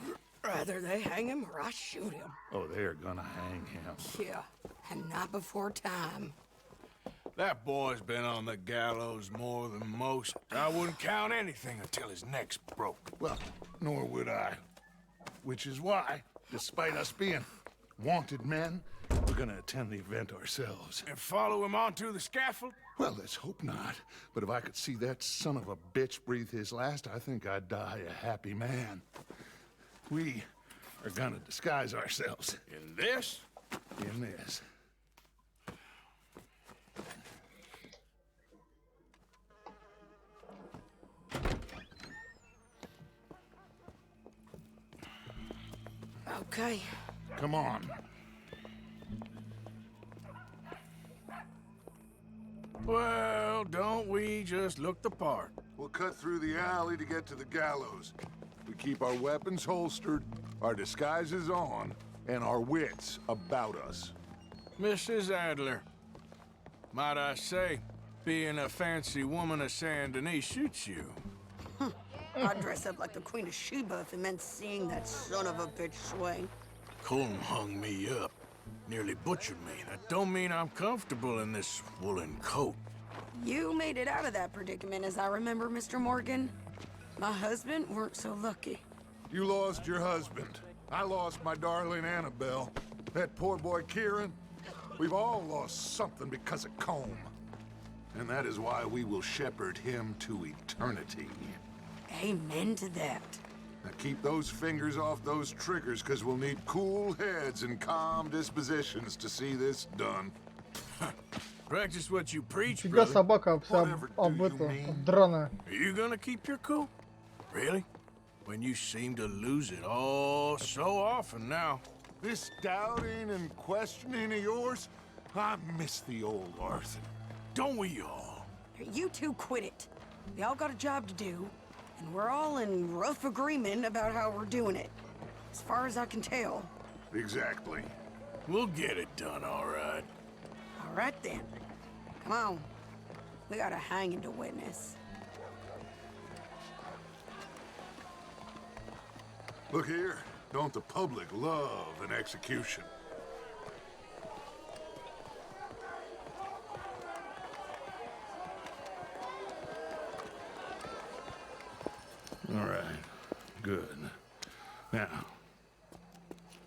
Rather they hang him or I shoot him. Oh, they are gonna hang him. Yeah, and not before time. That boy's been on the gallows more than most. I wouldn't count anything until his neck's broke. Well, nor would I. Which is why, despite us being wanted men, we're gonna attend the event ourselves. And follow him onto the scaffold? Well, let's hope not. But if I could see that son of a bitch breathe his last, I think I'd die a happy man. We are gonna disguise ourselves. In this? In this. Okay. Come on. Well, don't we just look the part? We'll cut through the alley to get to the gallows. We keep our weapons holstered, our disguises on, and our wits about us. Mrs. Adler, might I say, being a fancy woman of Saint Denis suits you. I'd dress up like the Queen of Sheba if it meant seeing that son of a bitch swing. Colm hung me up, nearly butchered me. That don't mean I'm comfortable in this woolen coat. You made it out of that predicament, as I remember, Mr. Morgan. My husband weren't so lucky. You lost your husband. I lost my darling Annabelle. That poor boy Kieran. We've all lost something because of Colm. And that is why we will shepherd him to eternity. Amen to that. Now keep those fingers off those triggers, because we'll need cool heads and calm dispositions to see this done. Practice what you preach, Фига brother. собака вся обдраная. Are you gonna keep your cool? Really? When you seem to lose it all so often now. This doubting and questioning of yours, I miss the old Arthur. Don't we all? You two quit it. We all got a job to do, and we're all in rough agreement about how we're doing it. As far as I can tell. Exactly. We'll get it done, all right. All right, then. Come on. We got a hanging to witness. Look here, don't the public love an execution? All right, good. Now,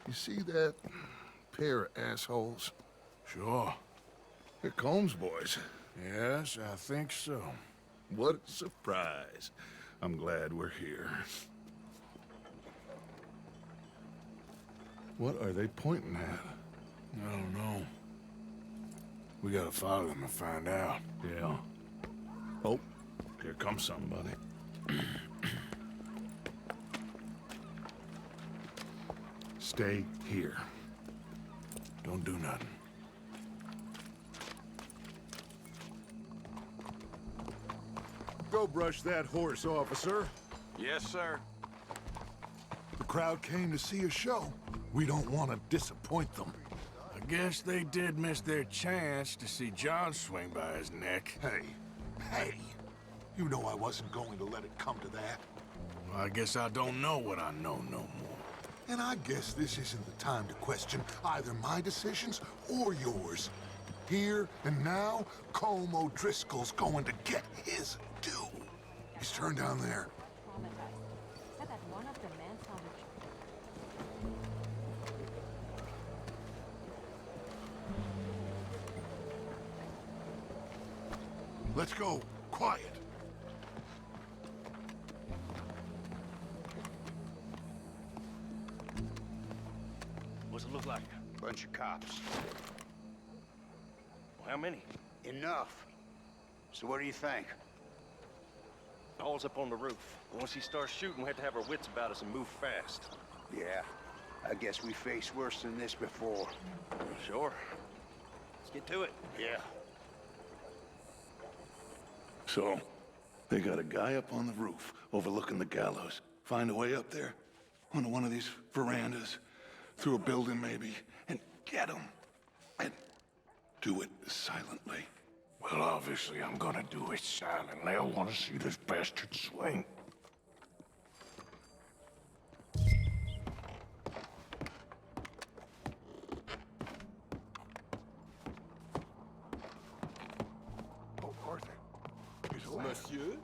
you see that pair of assholes? Sure. They're Colm's boys. Yes, I think so. What a surprise. I'm glad we're here. What are they pointing at? I don't know. We gotta follow them and find out. Yeah. Here comes somebody. Stay here. Don't do nothing. Go brush that horse, officer. Yes, sir. The crowd came to see a show. We don't want to disappoint them. I guess they did miss their chance to see John swing by his neck. Hey, you know I wasn't going to let it come to that. Well, I guess I don't know what I know no more. And I guess this isn't the time to question either my decisions or yours. Here and now, Colm O'Driscoll's going to get his due. He's turned down there. Let's go. Quiet. What's it look like? Bunch of cops. Well, how many? Enough. So what do you think? Paul's up on the roof. Once he starts shooting, we have to have our wits about us and move fast. Yeah. I guess we faced worse than this before. Sure. Let's get to it. Yeah. So, they got a guy up on the roof overlooking the gallows. Find a way up there, onto one of these verandas, through a building maybe, and get him. And do it silently. Well, obviously I'm gonna do it silently. I want to see this bastard swing. Oh, Arthur. He's a Monsieur?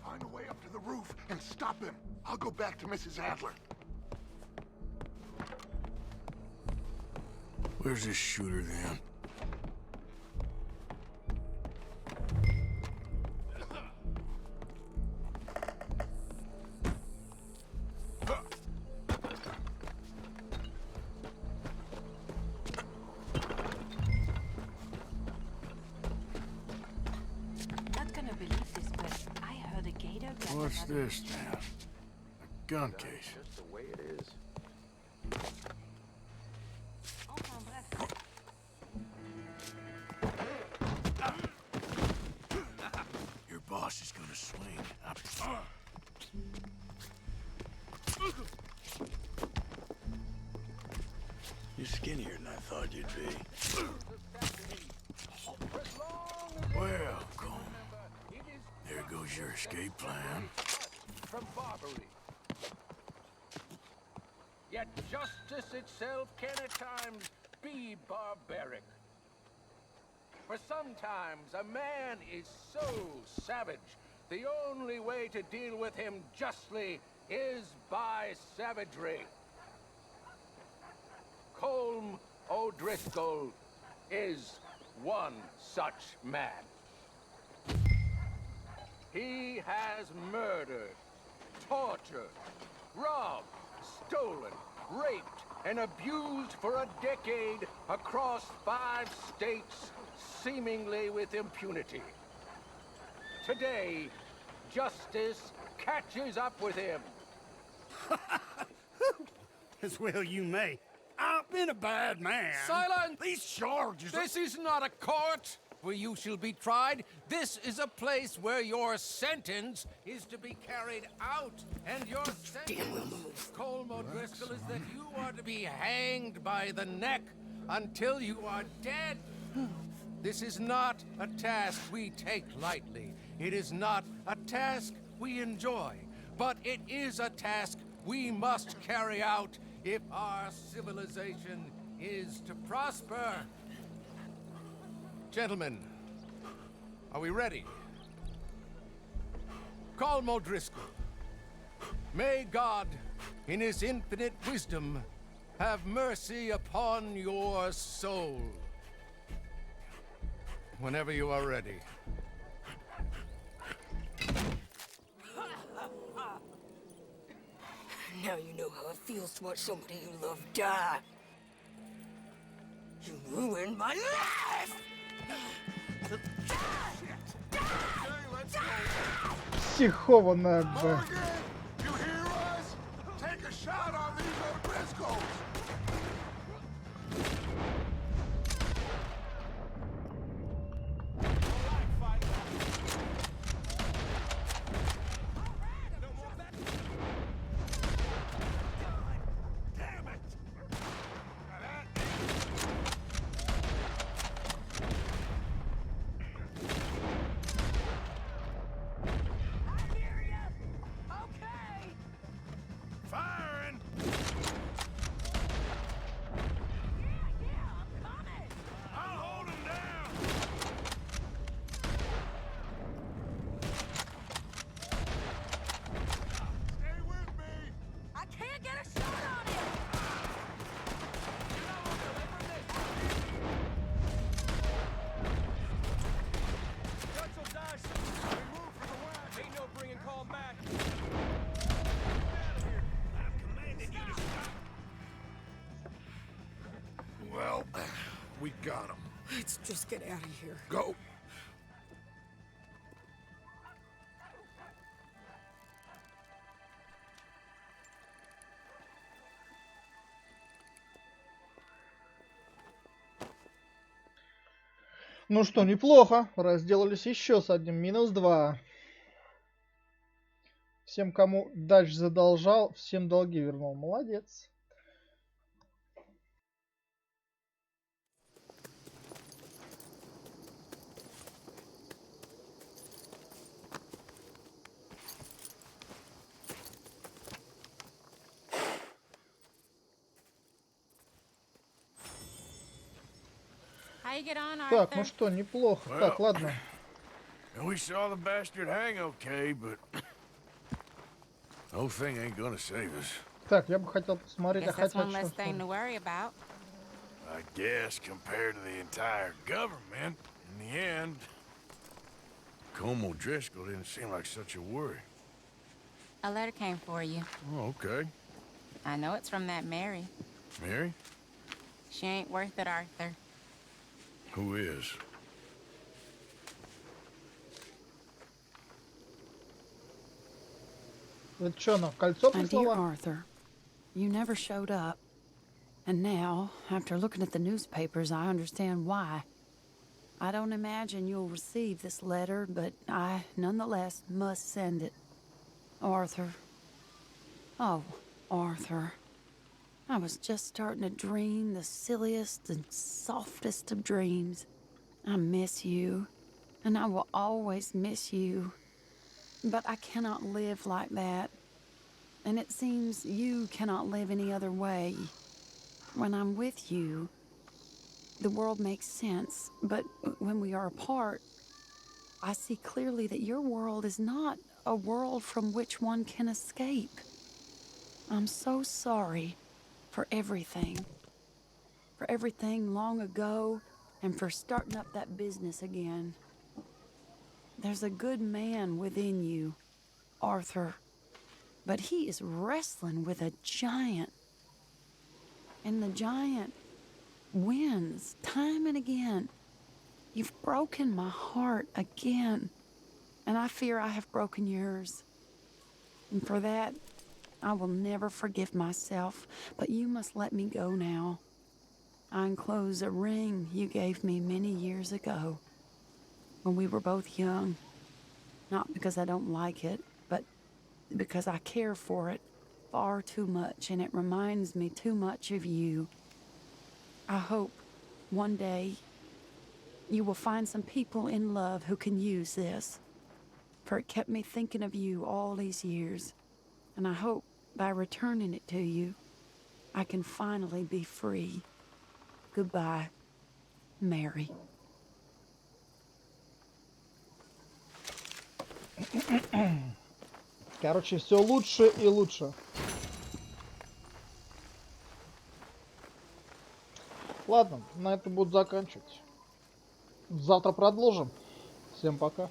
Find a way up to the roof and stop him. I'll go back to Mrs. Adler. Where's this shooter then? Not gonna believe this, but I heard a gator. What's this then? A gun case. Just the way it is. Your boss is gonna swing. You're skinnier than I thought you'd be. Welcome. There goes your escape plan. From Barbary. Yet justice itself can at times be barbaric. For sometimes a man is so savage, the only way to deal with him justly is by savagery. Colm O'Driscoll is one such man. He has murdered, tortured, robbed, stolen, raped, and abused for a decade across 5 states, seemingly with impunity. Today, justice catches up with him. As well you may. I've been a bad man. Silence! These charges... This is not a court where you shall be tried. This is a place where your sentence is to be carried out. And your sentence, Colm O'Driscoll, is that you are to be hanged by the neck until you are dead. This is not a task we take lightly. It is not a task we enjoy. But it is a task we must carry out if our civilization is to prosper. Gentlemen, are we ready? Colm O'Driscoll, may God, in his infinite wisdom, have mercy upon your soul. Whenever you are ready. Now you know how it feels to watch somebody you love die. You ruined my life! Психованная, б. You hear us? Take a shot on these O'Driscolls! Firing! I'll hold him down! Stay with me! I can't get a shot on him! Guts will die soon. We move for the west. Ain't no bringing call back. Well, we got him. Let's just get out of here. Go. Ну что, неплохо. Разделались еще с одним. -2. Всем, кому дач задолжал, всем долги вернул. Молодец. How you get on, Так, Arthur? ну что, неплохо. Так, ладно. We saw the bastard hang okay, but the whole thing ain't gonna save us. Так, я бы хотел посмотреть, Guess that's хотя one less что. thing to worry about. I guess compared to the entire government, in the end, Colm O'Driscoll didn't seem like such a worry. A letter came for you. Oh, okay. I know it's from that Mary. Mary? She ain't worth it, Arthur. Who is? Это что, она кольцо My dear прислала? Arthur, you never showed up. And now, after looking at the newspapers, I understand why. I don't imagine you'll receive this letter, but I, nonetheless, must send it. Arthur. Oh, Arthur. I was just starting to dream the silliest and softest of dreams. I miss you, and I will always miss you. But I cannot live like that. And it seems you cannot live any other way. When I'm with you, the world makes sense. But when we are apart, I see clearly that your world is not a world from which one can escape. I'm so sorry for everything. For everything long ago, and for starting up that business again. There's a good man within you, Arthur, but he is wrestling with a giant. And the giant wins time and again. You've broken my heart again, and I fear I have broken yours. And for that, I will never forgive myself, but you must let me go now. I enclose a ring you gave me many years ago, when we were both young. Not because I don't like it, but because I care for it far too much, and it reminds me too much of you. I hope one day you will find some people in love who can use this, for it kept me thinking of you all these years, and I hope by returning it to you, I can finally be free. Goodbye, Mary. Короче, все лучше и лучше. Ладно, на это буду заканчивать. Завтра продолжим. Всем пока.